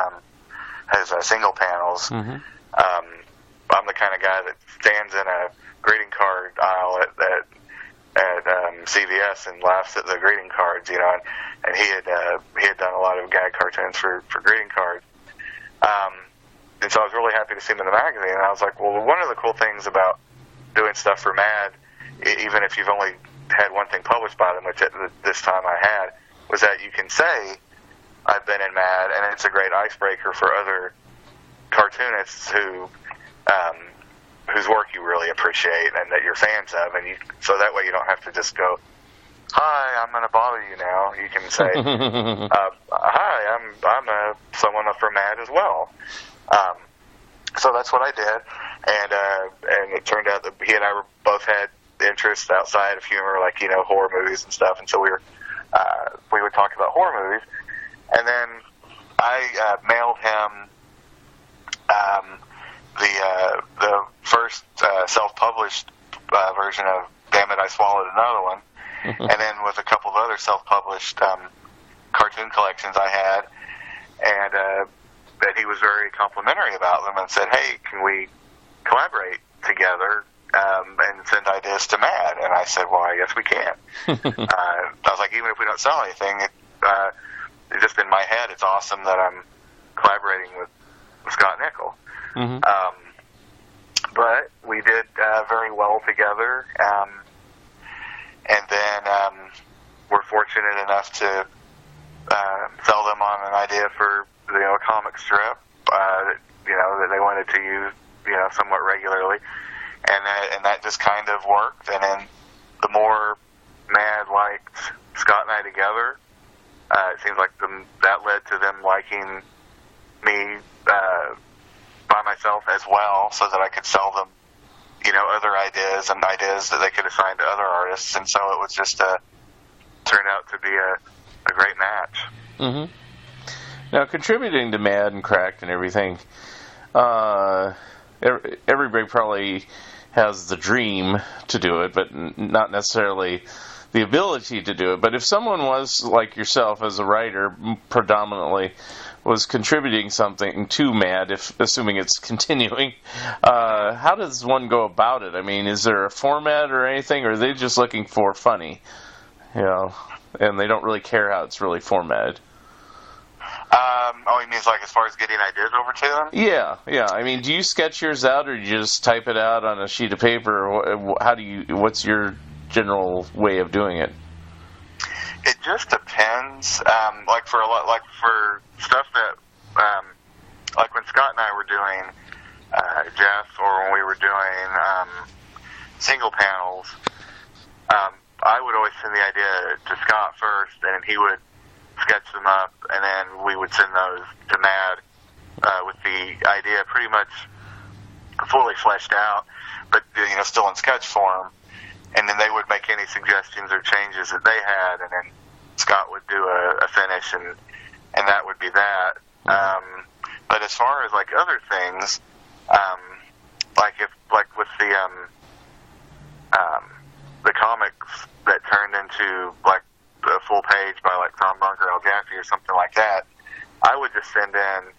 single panels. Mm-hmm. I'm the kind of guy that stands in a greeting card aisle at at CVS and laughs at the greeting cards, and he had done a lot of gag cartoons for greeting cards. And so I was really happy to see him in the magazine, and I was like, well, one of the cool things about doing stuff for Mad, even if you've only had one thing published by them, which at this time I had, was that you can say, I've been in Mad, and it's a great icebreaker for other cartoonists whose work you really appreciate and that you're fans of, and so that way you don't have to just go, hi, I'm going to bother you now. You can say, hi, I'm someone from Mad as well. So that's what I did, and it turned out that he and I both had interests outside of humor, like horror movies and stuff, and so we would talk about horror movies, and then I mailed him the first self-published version of Damn It, I Swallowed Another One, and then with a couple of other self-published cartoon collections I had, and he was very complimentary about them and said, hey, can we collaborate together and send ideas to Mad? And I said, well, I guess we can. I was like, even if we don't sell anything, it just in my head, it's awesome that I'm collaborating with Scott Nickel. Mm-hmm. But we did very well together, and then we're fortunate enough to sell them on an idea for a comic strip that they wanted to use somewhat regularly, and that just kind of worked. And then the more Mad liked Scott and I together, it seems like that led to them liking me by myself as well, so that I could sell them other ideas and ideas that they could assign to other artists. And so it was just turned out to be a great match. Mm-hmm. Now, contributing to Mad and Cracked and everything, everybody probably has the dream to do it, but not necessarily the ability to do it. But if someone was, like yourself as a writer, predominantly was contributing something to Mad, assuming it's continuing, how does one go about it? I mean, is there a format or anything, or are they just looking for funny? And they don't really care how it's really formatted. You mean like as far as getting ideas over to them? Yeah. I mean, do you sketch yours out, or do you just type it out on a sheet of paper? Or what's your general way of doing it? It just depends. Like for stuff that, like when Scott and I were doing Jeff, or when we were doing single panels, I would always send the idea to Scott first, and he would sketch them up, and then we would send those to Mad with the idea pretty much fully fleshed out, but still in sketch form. And then they would make any suggestions or changes that they had, and then Scott would do a finish, and that would be that. But as far as like other things, like with the comics that turned into like a full page by like Tom Bunker, Al Gaffey, or something like that, I would just send in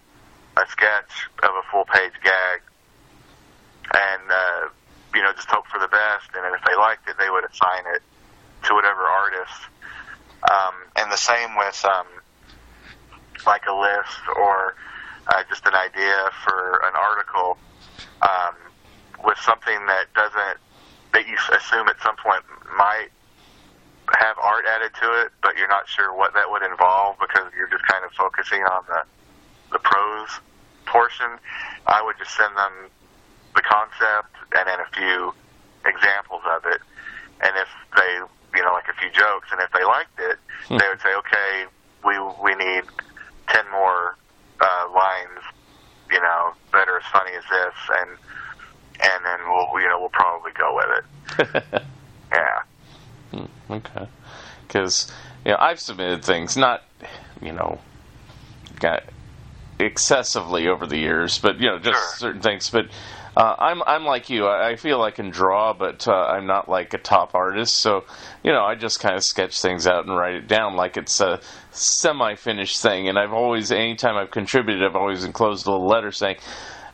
a sketch of a full page gag, and just hope for the best. And if they liked it, they would assign it to whatever artist. And the same with like a list or just an idea for an article, with something that you assume at some point might have art added to it, but you're not sure what that would involve because you're just kind of focusing on the prose portion. I would just send them the concept and then a few examples of it, and if they, like a few jokes, and if they liked it, they would say, okay, we need 10 more lines, that are as funny as this, and then we'll probably go with it. Yeah. Okay. Because I've submitted things, not excessively over the years, but just certain things. But I'm like you. I feel I can draw, but I'm not like a top artist. So I just kind of sketch things out and write it down like it's a semi-finished thing. And I've always, anytime I've contributed, I've always enclosed a little letter saying,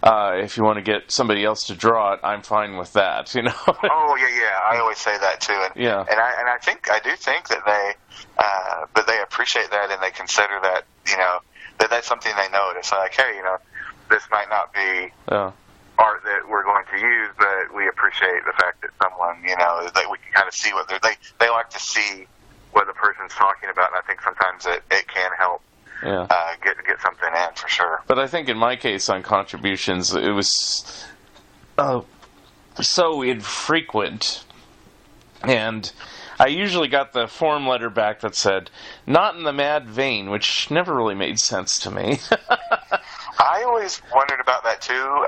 if you want to get somebody else to draw it, I'm fine with that. You know. Oh yeah. I always say that too, and I do think that they appreciate that and they consider that, you know, that's something they notice. Like, hey, you know, this might not be art that we're going to use, but we appreciate the fact that someone, you know, that we can kind of see what they like to see what the person's talking about, and I think sometimes it can help get something in for sure. But I think in my case on contributions, it was so infrequent, and I usually got the form letter back that said, not in the mad vein, which never really made sense to me. I always wondered about that too,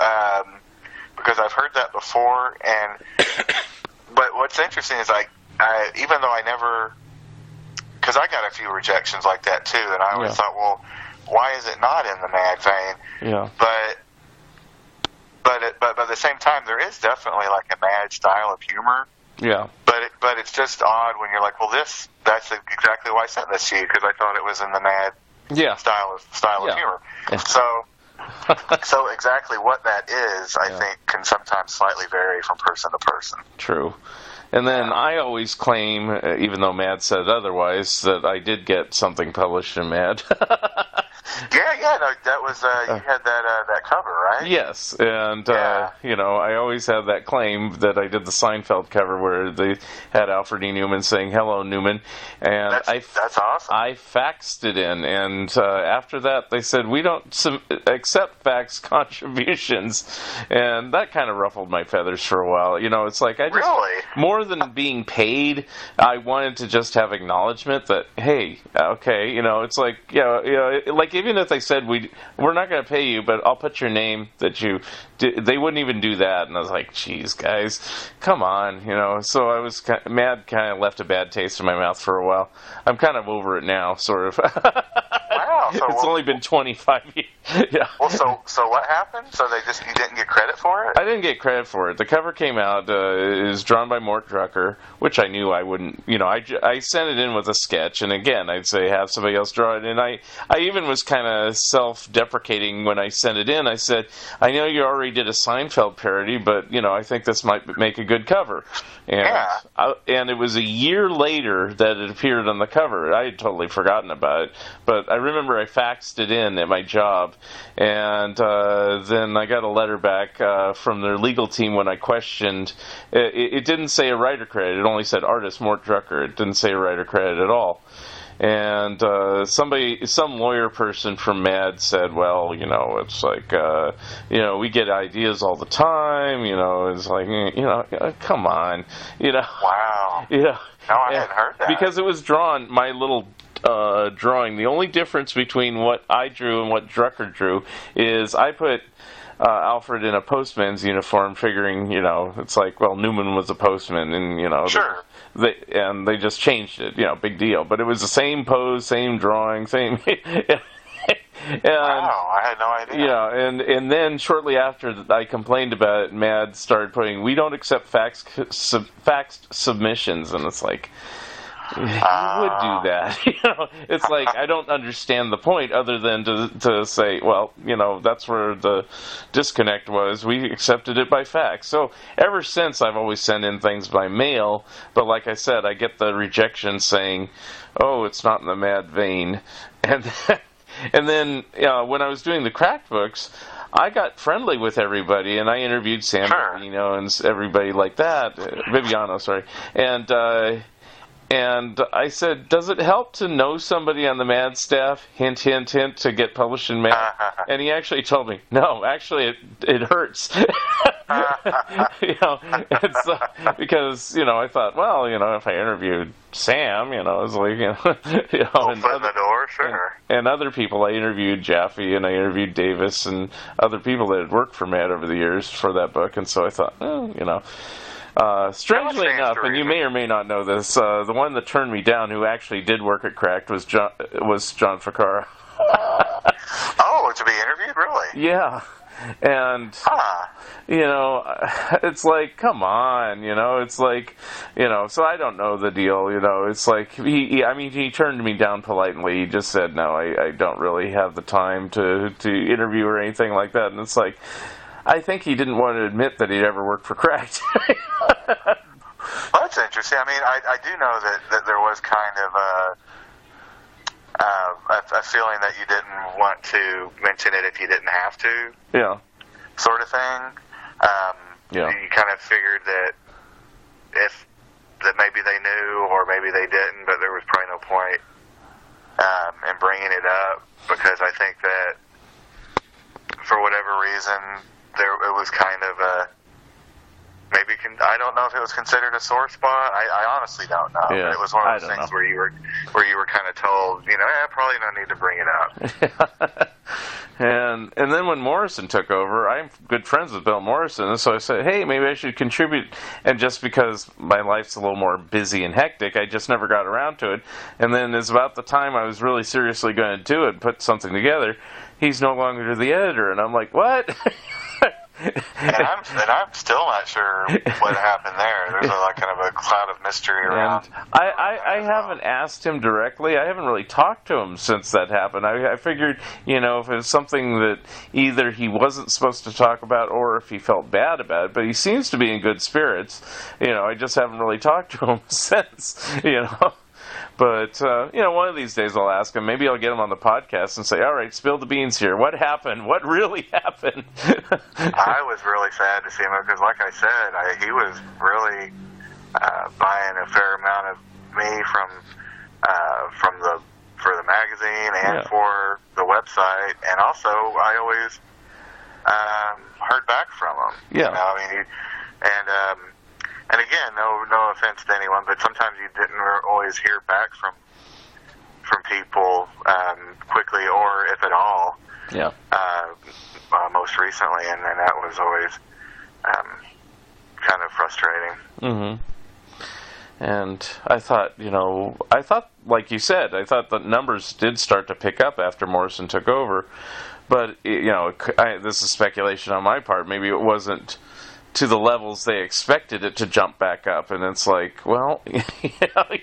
because I've heard that before, but what's interesting is I even though I never, because I got a few rejections like that too, and I always thought, well, why is it not in the mad vein? Yeah. But at the same time, there is definitely like a mad style of humor. Yeah. But it's just odd when you're like, well, that's exactly why I sent this to you, because I thought it was in the mad style of humor. So exactly what that is, I think, can sometimes slightly vary from person to person. True. And then I always claim, even though Mad said otherwise, that I did get something published in Mad. No, that was you had that cover, right? Yes, and you know, I always have that claim that I did the Seinfeld cover where they had Alfred E. Newman saying "Hello, Newman," and that's awesome. I faxed it in, and after that they said we don't accept fax contributions, and that kind of ruffled my feathers for a while. You know, it's like I just more than being paid, I wanted to just have acknowledgement that hey, okay, you know, it's like like even if they said we're not going to pay you, but I'll put your name that you did, they wouldn't even do that, and I was like, geez, guys, come on, you know. So I was Mad kind of left a bad taste in my mouth for a while. I'm kind of over it now, sort of. Wow, so it's only been 25 years. Yeah. Well, so what happened? So you didn't get credit for it? I didn't get credit for it. The cover came out. It was drawn by Mort Drucker, which I knew I wouldn't. You know, I sent it in with a sketch, and again, I'd say have somebody else draw it. And I even was kind of self-deprecating when I sent it in. I said, I know you already did a Seinfeld parody, but you know, I think this might make a good cover. And and it was a year later that it appeared on the cover. I had totally forgotten about it, but I remember I faxed it in at my job, and then I got a letter back from their legal team when I questioned. It didn't say a writer credit. It only said artist Mort Drucker. It didn't say a writer credit at all. And some lawyer person from Mad said, well, you know, it's like, you know, we get ideas all the time, you know, it's like, you know, come on, you know. Wow. You know. No, I hadn't heard that. Because it was drawn, my little drawing, the only difference between what I drew and what Drucker drew is I put Alfred in a postman's uniform, figuring, you know, it's like, well, Newman was a postman, and, you know. Sure. They just changed it, you know, big deal. But it was the same pose, same drawing, same. Wow, I had no idea. Yeah, and then shortly after I complained about it, Mad started putting, we don't accept faxed submissions, and it's like, you would do that. You know, it's like, I don't understand the point other than to say, well, you know, that's where the disconnect was. We accepted it by fax. So ever since, I've always sent in things by mail, but like I said, I get the rejection saying, oh, it's not in the Mad vein. And then when I was doing the cracked books, I got friendly with everybody, and I interviewed Sam Bibiano and everybody like that. Bibiano, sorry. And I said, does it help to know somebody on the Mad staff? Hint, hint, hint, to get published in Mad. And he actually told me, no, actually, it hurts. You know, it's, because, you know, I thought, well, you know, if I interviewed Sam, you know, it's like, you know, and foot in the door, sure. And other people, I interviewed Jaffe, and I interviewed Davis, and other people that had worked for Mad over the years for that book, and so I thought, well, you know. Strangely enough, and you may or may not know this, the one that turned me down, who actually did work at Cracked, was John Ficarra. Oh, to be interviewed, really? Yeah, and you know, it's like, come on, you know, it's like, you know, so I don't know the deal, you know, it's like he turned me down politely. He just said, no, I don't really have the time to interview or anything like that, and it's like, I think he didn't want to admit that he'd ever worked for Cracked. Well, that's interesting. I mean, I do know that there was kind of a feeling that you didn't want to mention it if you didn't have to. Yeah. Sort of thing. Yeah. You kind of figured that that maybe they knew or maybe they didn't, but there was probably no point in bringing it up, because I think that for whatever reason it was kind of a I don't know if it was considered a sore spot. I honestly don't know. Yeah, but it was one of those things where you were kind of told, probably no need to bring it up. And then when Morrison took over, I'm good friends with Bill Morrison, and so I said, hey, maybe I should contribute. And just because my life's a little more busy and hectic, I just never got around to it. And then it's about the time I was really seriously going to do it, put something together, he's no longer the editor. And I'm like, what? And I'm still not sure what happened there. There's kind of a cloud of mystery around. And I haven't asked him directly. I haven't really talked to him since that happened. I figured, if it was something that either he wasn't supposed to talk about or if he felt bad about it. But he seems to be in good spirits. I just haven't really talked to him since, But, one of these days I'll ask him. Maybe I'll get him on the podcast and say, all right, spill the beans here. What happened? What really happened? I was really sad to see him because, like I said, he was really buying a fair amount of me for the magazine and for the website. And also, I always heard back from him. Yeah. And again, no offense to anyone, but sometimes you didn't always hear back from people quickly, or if at all. Yeah. Most recently, and that was always kind of frustrating. Mm-hmm. And I thought, like you said, I thought the numbers did start to pick up after Morrison took over, but this is speculation on my part. Maybe it wasn't to the levels they expected it to jump back up, and it's like, well, you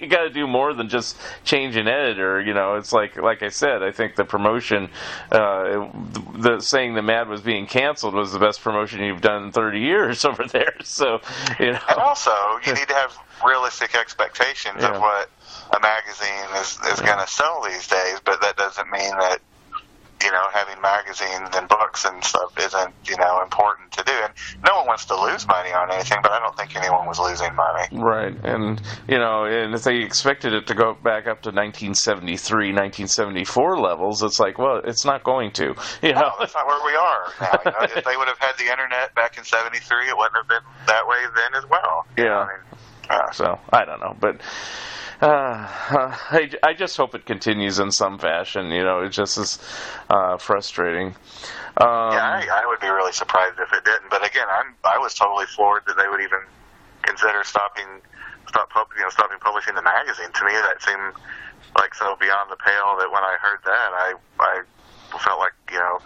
got to do more than just change an editor. It's like I said, I think the promotion, saying the Mad was being canceled was the best promotion you've done in 30 years over there. So, And also, you need to have realistic expectations of what a magazine is going to sell these days, but that doesn't mean that having magazines and books and stuff isn't, important to do. And no one wants to lose money on anything, but I don't think anyone was losing money. Right. And, and if they expected it to go back up to 1973, 1974 levels, it's like, well, it's not going to. No, that's not where we are now. If they would have had the internet back in 73, it wouldn't have been that way then as well. Yeah. So, I don't know. But I just hope it continues in some fashion. It just is frustrating. I would be really surprised if it didn't. But again, I was totally floored that they would even consider stopping publishing the magazine. To me, that seemed like so beyond the pale that when I heard that, I felt like there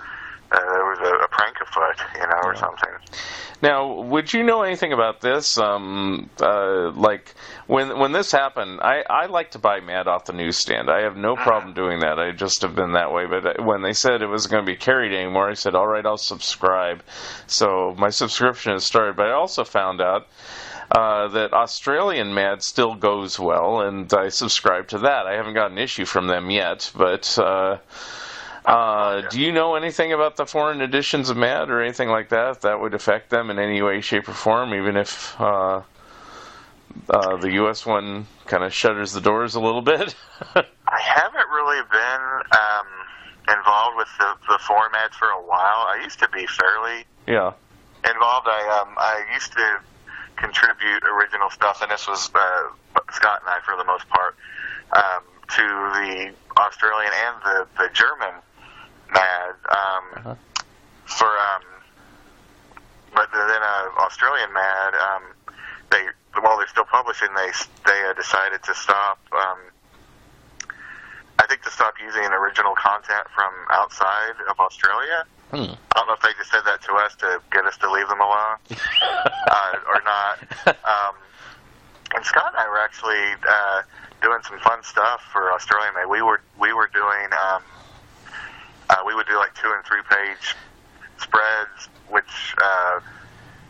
was a prank afoot, or something. Now, would you know anything about this? Like, when this happened, I like to buy Mad off the newsstand. I have no problem doing that. I just have been that way. But when they said it wasn't going to be carried anymore, I said, all right, I'll subscribe. So my subscription has started. But I also found out that Australian Mad still goes well, and I subscribe to that. I haven't got an issue from them yet, but... do you know anything about the foreign editions of Mad or anything like that? If that would affect them in any way, shape, or form, even if the U.S. one kind of shutters the doors a little bit? I haven't really been involved with the foreign Mads for a while. I used to be fairly involved. I used to contribute original stuff, and this was Scott and I for the most part, to the Australian and the German Mad, but then Australian Mad, while they're still publishing, they decided to stop. I think to stop using original content from outside of Australia. I don't know if they just said that to us to get us to leave them alone or not. And Scott and I were actually doing some fun stuff for Australian Made. We were doing we would do like 2- and 3-page spreads which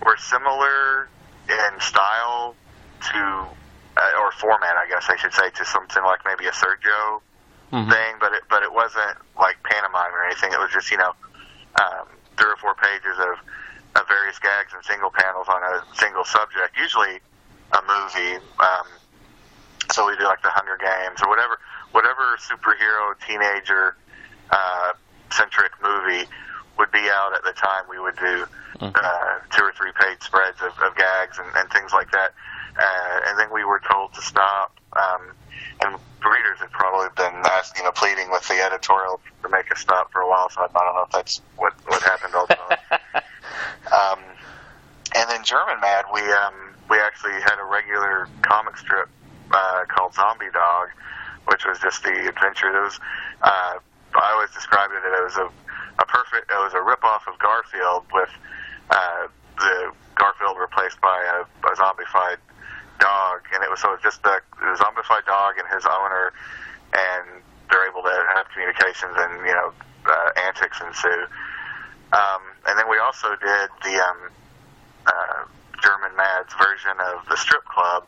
were similar in style to, or format, I guess I should say, to something like maybe a Sergio thing, but it wasn't like pantomime or anything. It was just 3 or 4 pages of various gags and single panels on a single subject, usually a movie. So we do like the Hunger Games or whatever superhero teenager centric movie would be out at the time. We would do 2 or 3 page spreads of gags and things like that. And then we were told to stop. And readers had probably been asking, pleading with the editorial to make us stop for a while. So I don't know if that's what happened ultimately. And then German Mad, we actually had a regular comic strip called Zombie Dog, which was just the adventure. It was, I always described it as it was a rip-off of Garfield with the Garfield replaced by a zombified dog, and it was just the zombified dog and his owner, and they're able to have communications, and antics ensue. And then we also did the German Mad's version of the strip club.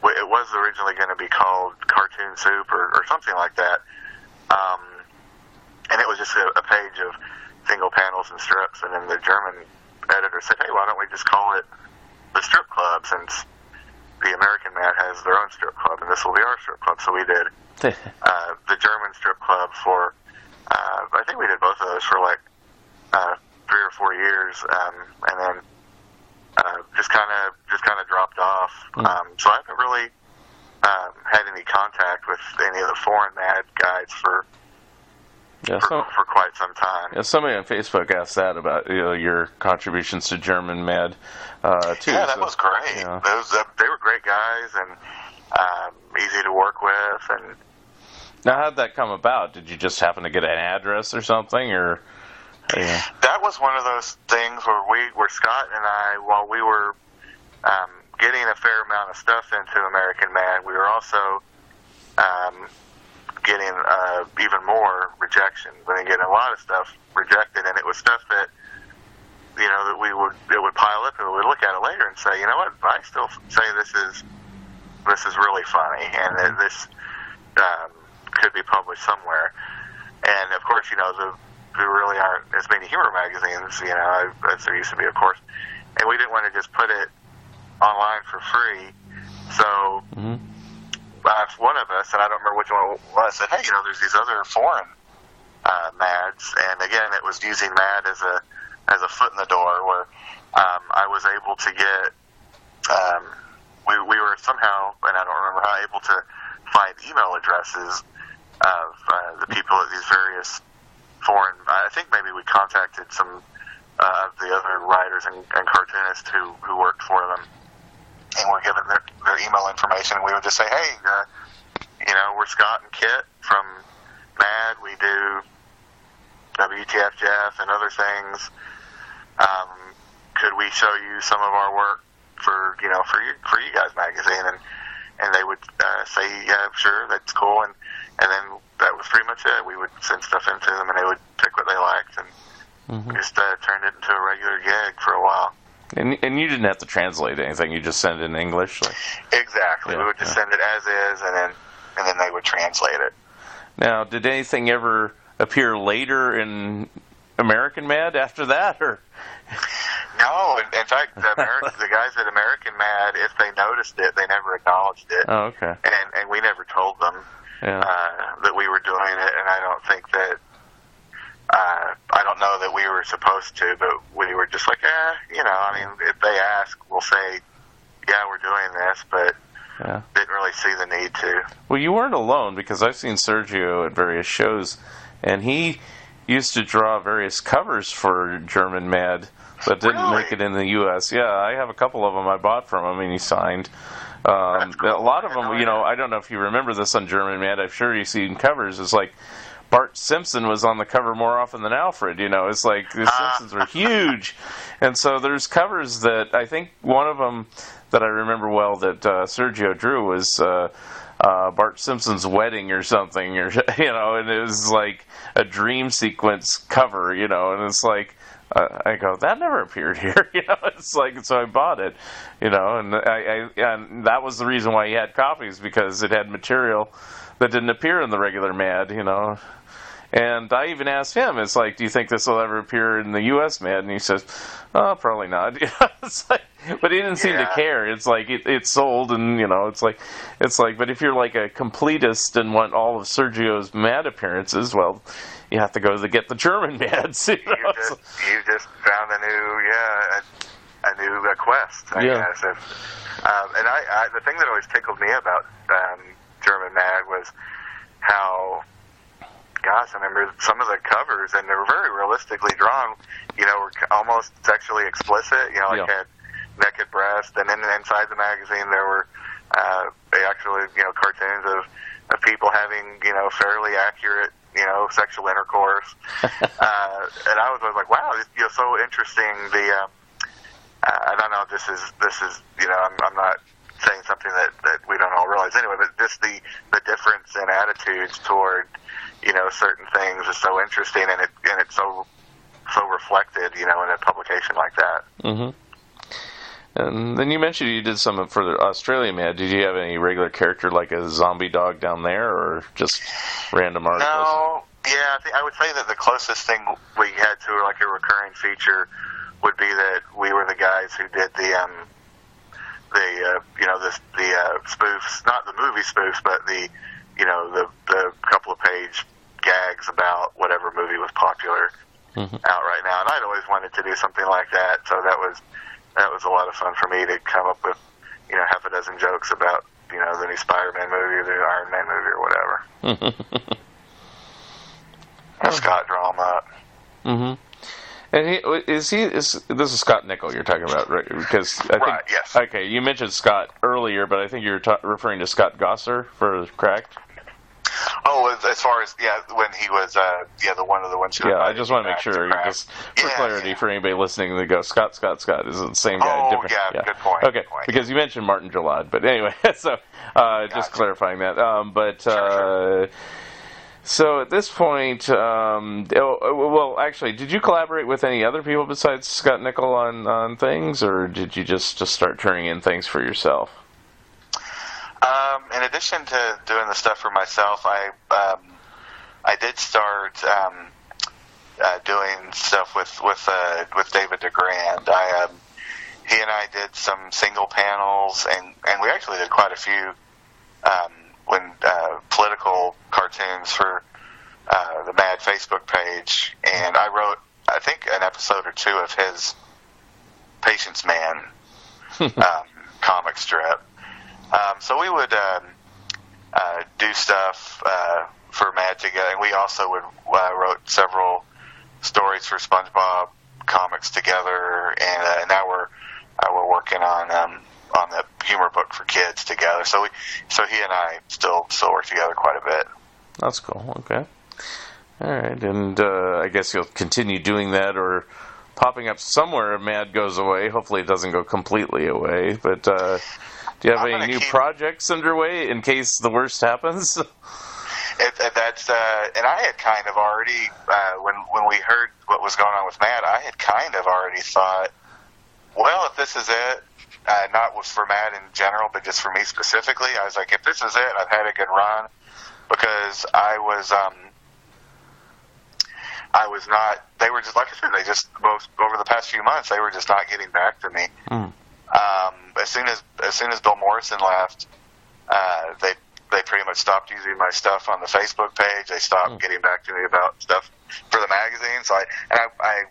It was originally going to be called Cartoon Soup or something like that, and it was just a page of single panels and strips. And then the German editor said, "Hey, why don't we just call it the strip club, since the American Mad has their own strip club, and this will be our strip club." So we did the German strip club for, I think we did both of those for like 3 or 4 years, and then just kind of dropped off. So I haven't really had any contact with any of the foreign Mad guys for quite some time. Yeah, somebody on Facebook asked that about your contributions to German Mad too. Yeah, that was great. Yeah. They were great guys and easy to work with. And now, how'd that come about? Did you just happen to get an address or something, or? Yeah. That was one of those things where Scott and I, while we were getting a fair amount of stuff into American Mad, we were also getting even more rejection. We were getting a lot of stuff rejected, and it was stuff that that it would pile up, and we would look at it later and say, what, I still say this is really funny, and that this could be published somewhere. And of course, there really aren't as many humor magazines, as there used to be, of course. And we didn't want to just put it online for free. So one of us, and I don't remember which one it was, said, "Hey, there's these other foreign Mads." And again, it was using Mad as a foot in the door, where I was able to get, we were somehow, and I don't remember how, able to find email addresses of the people at these various foreign, I think maybe we contacted some of the other writers and cartoonists who worked for them, and were given their email information, and we would just say, "Hey, we're Scott and Kit from Mad. We do WTF Jeff and other things. Could we show you some of our work for you guys magazine?" And they would say, "Yeah, sure, that's cool." And then that was pretty much it. We would send stuff into them, and they would pick what they liked, and we just turned it into a regular gig for a while. And you didn't have to translate anything; you just send it in English. Exactly. We would just send it as is, and then they would translate it. Now, did anything ever appear later in American Mad after that, or? No, in fact, the guys at American Mad, if they noticed it, they never acknowledged it. Oh, okay. And we never told them that we were doing it, and I don't think that, I don't know that we were supposed to, but we were just like, if they ask, we'll say, yeah, we're doing this, but didn't really see the need to. Well, you weren't alone, because I've seen Sergio at various shows, and he used to draw various covers for German Mad that didn't make it in the U.S. Yeah, I have a couple of them I bought from him, and he signed. Cool. A lot of them, I don't know if you remember this on German Mad. I'm sure you've seen covers. It's like Bart Simpson was on the cover more often than Alfred. It's like the Simpsons were huge. And so there's covers that I think one of them that I remember well that Sergio drew was Bart Simpson's wedding or something, or and it was like a dream sequence cover, and it's like. I go, that never appeared here, It's like, so I bought it, and and that was the reason why he had copies, because it had material that didn't appear in the regular Mad, And I even asked him, it's like, do you think this will ever appear in the U.S. Mad? And he says, oh, probably not. It's like, but he didn't seem to care. It's like it's sold, and it's like, but if you're like a completist and want all of Sergio's Mad appearances, well, you have to go to get the German Mads. You just found a new quest, I guess. And I the thing that always tickled me about German Mad was how. Gosh, I remember some of the covers, and they were very realistically drawn. Were almost sexually explicit. Had naked breasts, and then inside the magazine there were actually cartoons of people having fairly accurate sexual intercourse. And I was always like, wow, it's so interesting. I don't know. This is I'm not saying something that we don't all realize anyway, but just the difference in attitudes toward certain things is so interesting, and it's so reflected, in a publication like that. Mm-hmm. And then you mentioned you did some for the Australia Mad. Did you have any regular character like a zombie dog down there, or just random articles? No, yeah, I would say that the closest thing we had to like a recurring feature would be that we were the guys who did the spoofs, not the movie spoofs, but the couple of page gags about whatever movie was popular out right now. And I'd always wanted to do something like that, so that was a lot of fun for me to come up with, half a dozen jokes about, the new Spider-Man movie or the new Iron Man movie or whatever. Scott draw them up. Mm-hmm. And this is Scott Nickel you're talking about, right? Because I think, right, yes. Okay, you mentioned Scott earlier, but I think you're referring to Scott Gosser for Cracked. Oh, as far as when he was the one of the ones. Who I just want to make sure, just for clarity, for anybody listening, to go Scott is the same guy. Oh, different, good point. Okay, good point. Because you mentioned Martin Gillard, but anyway, so just clarifying that. Sure. So at this point, well, actually, did you collaborate with any other people besides Scott Nickel on things, or did you just start turning in things for yourself? In addition to doing the stuff for myself, I did start doing stuff with David DeGrand. He and I did some single panels, and we actually did quite a few political cartoons for the Mad Facebook page, and I wrote, I think, an episode or two of his Patience Man comic strip. So we would do stuff for Mad together, and we also wrote several stories for SpongeBob comics together, and now we're working on the humor book for kids together. So he and I still work together quite a bit. That's cool. Okay. All right, and I guess you'll continue doing that, or popping up somewhere if Mad goes away. Hopefully it doesn't go completely away, but do you have any new projects underway in case the worst happens? And I had kind of already, when we heard what was going on with Mad, I had kind of already thought, well, if this is it, not for Mad in general, but just for me specifically, I was like, if this is it, I've had a good run, because I was not, they were just, like I said, over the past few months, they were just not getting back to me. As soon as Bill Morrison left, they pretty much stopped using my stuff on the Facebook page. They stopped getting back to me about stuff for the magazine. So I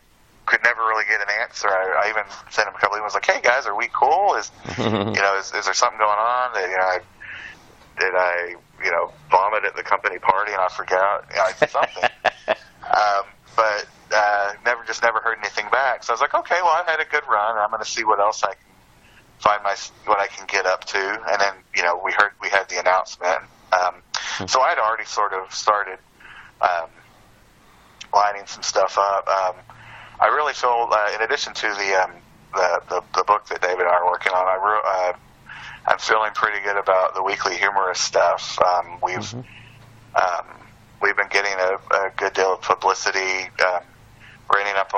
could never really get an answer. I even sent him a couple emails like, "Hey guys, are we cool? Is there something going on? Did I vomit at the company party and I forgot something?" But never heard anything back. So I was like, okay, well, I've had a good run. I'm going to see what else I can find what I can get up to. And then we had the announcement. So I'd already sort of started lining some stuff up. I really feel, in addition to the book that David and I are working on, I'm feeling pretty good about the Weekly Humorist stuff. We've been getting a good deal of publicity. We're ending up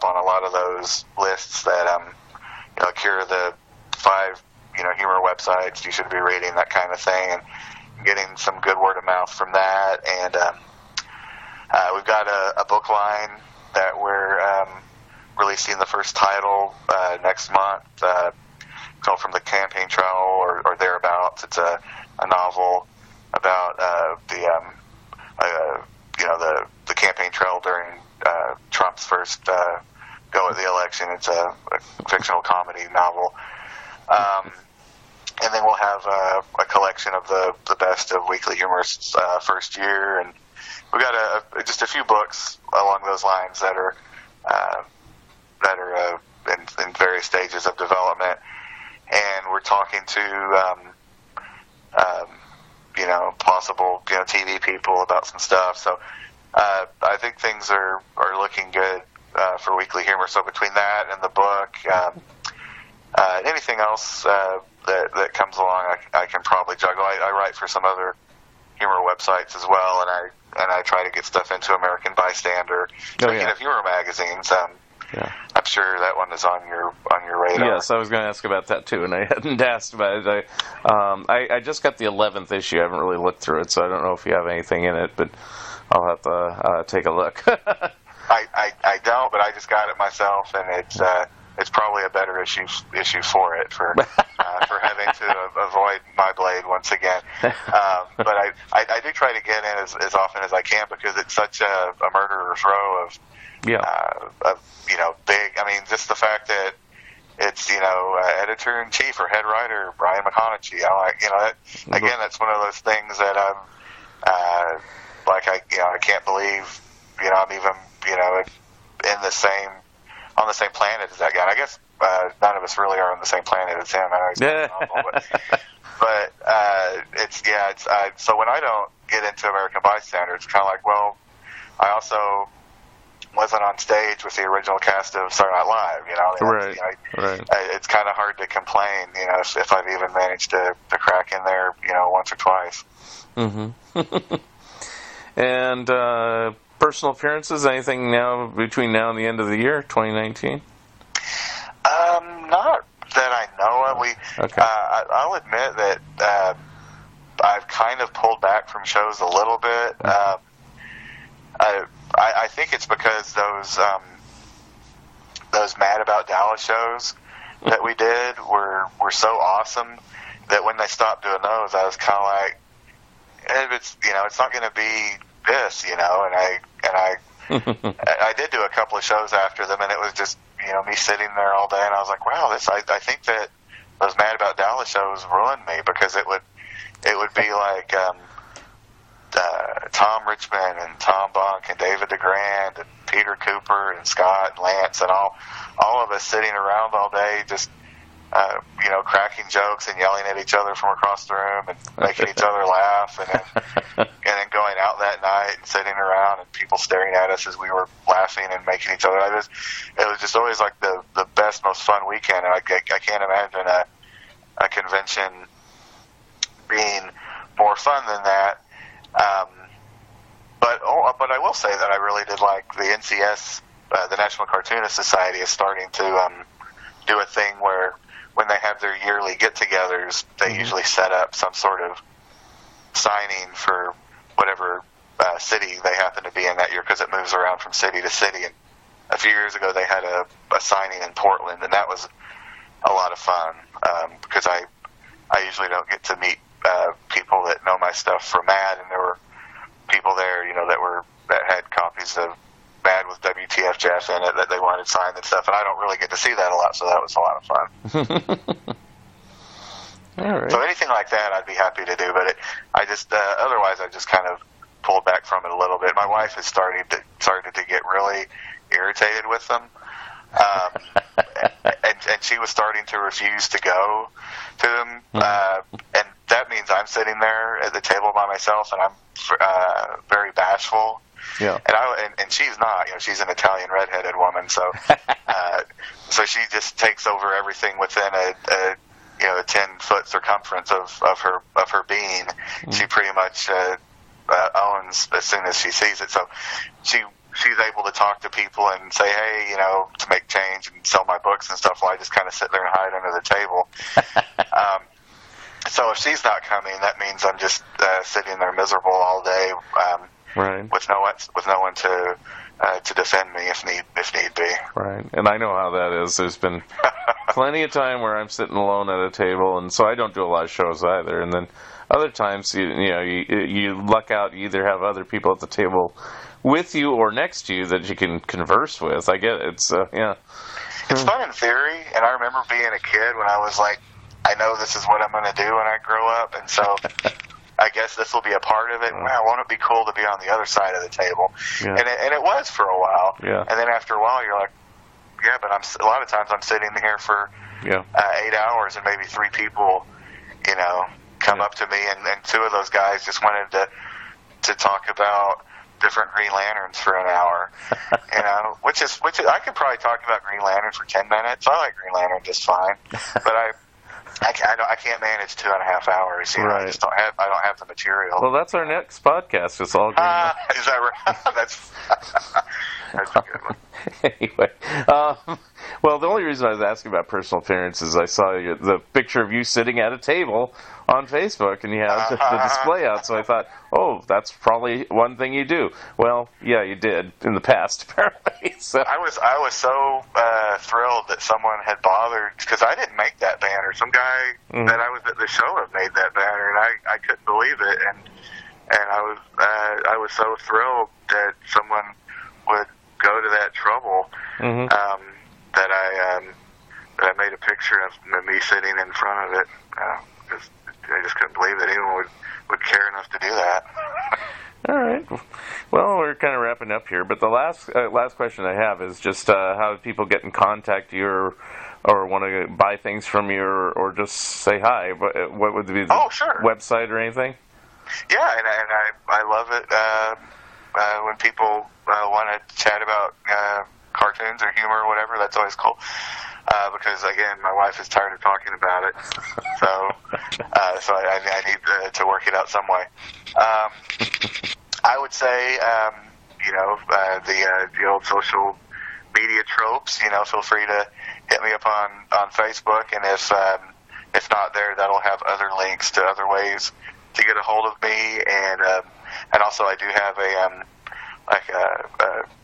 on a lot of those lists that here are the 5 humor websites you should be reading, that kind of thing, and getting some good word of mouth from that. And we've got a book line that we're releasing the first title next month, called From the Campaign Trail or Thereabouts. It's a novel about the campaign trail during Trump's first go at the election. It's a fictional comedy novel. And then we'll have a collection of the best of Weekly Humorist's first year, and we've got just a few books along those lines that are in various stages of development, and we're talking to possible TV people about some stuff. So I think things are looking good for Weekly Humor. So between that and the book, anything else that comes along, I can probably juggle. I write for some other humor websites as well, and I try to get stuff into American Bystander. Speaking of humor magazines, I'm sure that one is on your radar. Yes, I was going to ask about that too, and I hadn't asked about it. I just got the 11th issue. I haven't really looked through it, so I don't know if you have anything in it, but I'll have to take a look. I don't, but I just got it myself, and it's probably a better issue for it for having to avoid my blade once again. But I do try to get in as often as I can, because it's such a murderer's row of big. I mean, just the fact that it's editor-in-chief or head writer Brian McConaughey. Again, that's one of those things that I'm I can't believe I'm even in the same on the same planet as that guy. And I guess none of us really are on the same planet as him. I know he's novel, but so when I don't get into American Bystander, it's kind of like, well, I also wasn't on stage with the original cast of Saturday Night Live. Right. It's kind of hard to complain, if I've even managed to crack in there, once or twice. Mm-hmm. And personal appearances, anything now between now and the end of the year, 2019? Not that I know of. Okay. I'll admit that I've kind of pulled back from shows a little bit. I think it's because those Mad About Dallas shows that we did were so awesome that when they stopped doing those, I was kind of like, it's not going to be this, and I did do a couple of shows after them, and it was just me sitting there all day, and I was like, wow, I think that those Mad About Dallas shows ruined me, because it would be like Tom Richmond and Tom Bunk and David DeGrand and Peter Cooper and Scott and Lance and all of us sitting around all day just cracking jokes and yelling at each other from across the room and making each other laugh, and then going out that night and sitting around and people staring at us as we were laughing and making each other. It was just always like the best, most fun weekend, and I can't imagine a convention being more fun than that. But I will say that I really did like the NCS, the National Cartoonist Society, is starting to do a thing where when they have their yearly get-togethers, they usually set up some sort of signing for whatever city they happen to be in that year, because it moves around from city to city. And a few years ago, they had a signing in Portland, and that was a lot of fun, because I usually don't get to meet people that know my stuff from Mad, and there were people there, that had copies of Mad with WTF Jeff in it that they wanted signed and stuff, and I don't really get to see that a lot, so that was a lot of fun. All right. So anything like that, I'd be happy to do, but otherwise, I just kind of pulled back from it a little bit. My wife has started to get really irritated with them, and she was starting to refuse to go to them, and that means I'm sitting there at the table by myself, and I'm very bashful. Yeah. And she's not. She's an Italian redheaded woman, so so she just takes over everything within a a 10-foot circumference of her being. She pretty much owns as soon as she sees it. So she's able to talk to people and say, hey, to make change and sell my books and stuff. While I just kind of sit there and hide under the table. So if she's not coming, that means I'm just sitting there miserable all day, right, with no one to defend me if need be. Right, and I know how that is. There's been plenty of time where I'm sitting alone at a table, and so I don't do a lot of shows either. And then other times, you luck out. You either have other people at the table with you or next to you that you can converse with. I get it. It's It's fun in theory, and I remember being a kid when I was like, I know this is what I'm going to do when I grow up, and so I guess this will be a part of it. Wow, won't it be cool to be on the other side of the table? Yeah. And it was for a while. Yeah. And then after a while, you're like, yeah, but a lot of times I'm sitting here for 8 hours, and maybe 3 people, come up to me, and 2 of those guys just wanted to talk about different Green Lanterns for an hour, which is I could probably talk about Green Lanterns for 10 minutes. I like Green Lantern just fine, but I can't manage 2.5 hours. Right. I just don't have the material. Well, that's our next podcast. It's all Green Is that right? That's a good one. Anyway, well, the only reason I was asking about personal appearance is I saw the picture of you sitting at a table on Facebook, and you have the display out, so I thought, oh, that's probably one thing you do. Well, yeah, you did in the past, apparently. So I was so thrilled that someone had bothered, because I didn't make that banner. Some guy that I was at the show had made that banner, and I couldn't believe it, and I was so thrilled that someone would go to that trouble, that I made a picture of me sitting in front of it. Because I just couldn't believe that anyone would care enough to do that. All right. Well, we're kind of wrapping up here, but the last question I have is just how do people get in contact with you, or want to buy things from you, or just say hi? What would be the website or anything? Yeah, and I love it when people want to chat about cartoons or humor or whatever. That's always cool. Because again, my wife is tired of talking about it, so I need to work it out some way. I would say, the old social media tropes. Feel free to hit me up on Facebook, and if not there, that'll have other links to other ways to get a hold of me, and also I do have a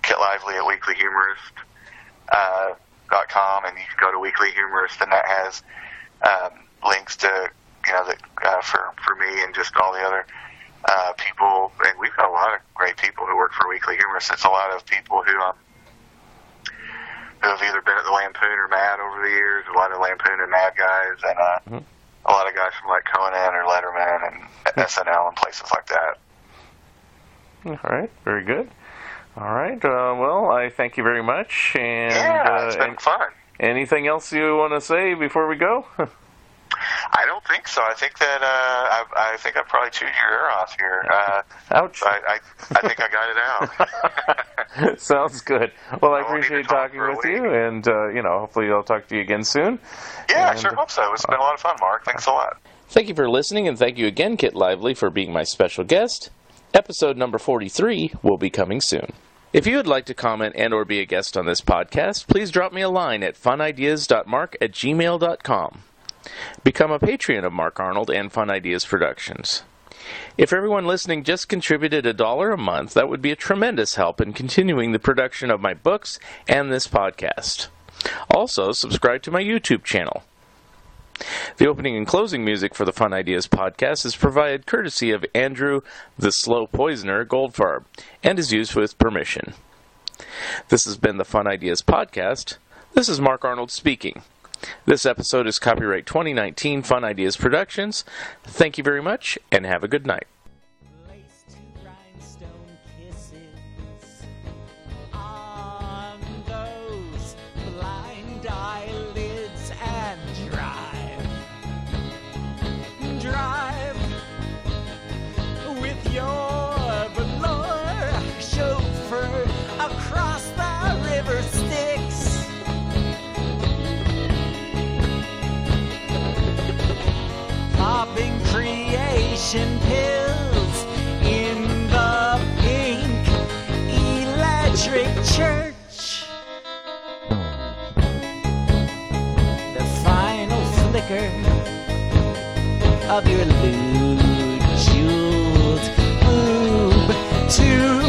Kit Lively at Weekly Humorist. .com, and you can go to Weekly Humorist, and that has links to for me and just all the other people. And we've got a lot of great people who work for Weekly Humorist. It's a lot of people who have either been at the Lampoon or Mad over the years. A lot of Lampoon and Mad guys, and a lot of guys from like Conan or Letterman and SNL and places like that. All right, very good. All right. Well, I thank you very much. And it's been fun. Anything else you want to say before we go? I don't think so. I think that I think I probably chewed your ear off here. Ouch. I think I got it out. Sounds good. Well, I appreciate talking with you, and hopefully I'll talk to you again soon. Yeah, I sure hope so. It's been a lot of fun, Mark. Thanks a lot. Thank you for listening, and thank you again, Kit Lively, for being my special guest. Episode number 43 will be coming soon. If you would like to comment and or be a guest on this podcast, please drop me a line at funideas.mark@gmail.com. Become a Patreon of Mark Arnold and Fun Ideas Productions. If everyone listening just contributed $1 a month, that would be a tremendous help in continuing the production of my books and this podcast. Also, subscribe to my YouTube channel. The opening and closing music for the Fun Ideas podcast is provided courtesy of Andrew the Slow Poisoner Goldfarb and is used with permission. This has been the Fun Ideas podcast. This is Mark Arnold speaking. This episode is copyright 2019 Fun Ideas Productions. Thank you very much and have a good night. Placed rhinestone kisses on those blind eyelids and drive with your velour chauffeur across the river Styx. prescription pills in the pink electric church. The final flicker of your lewd jeweled boob to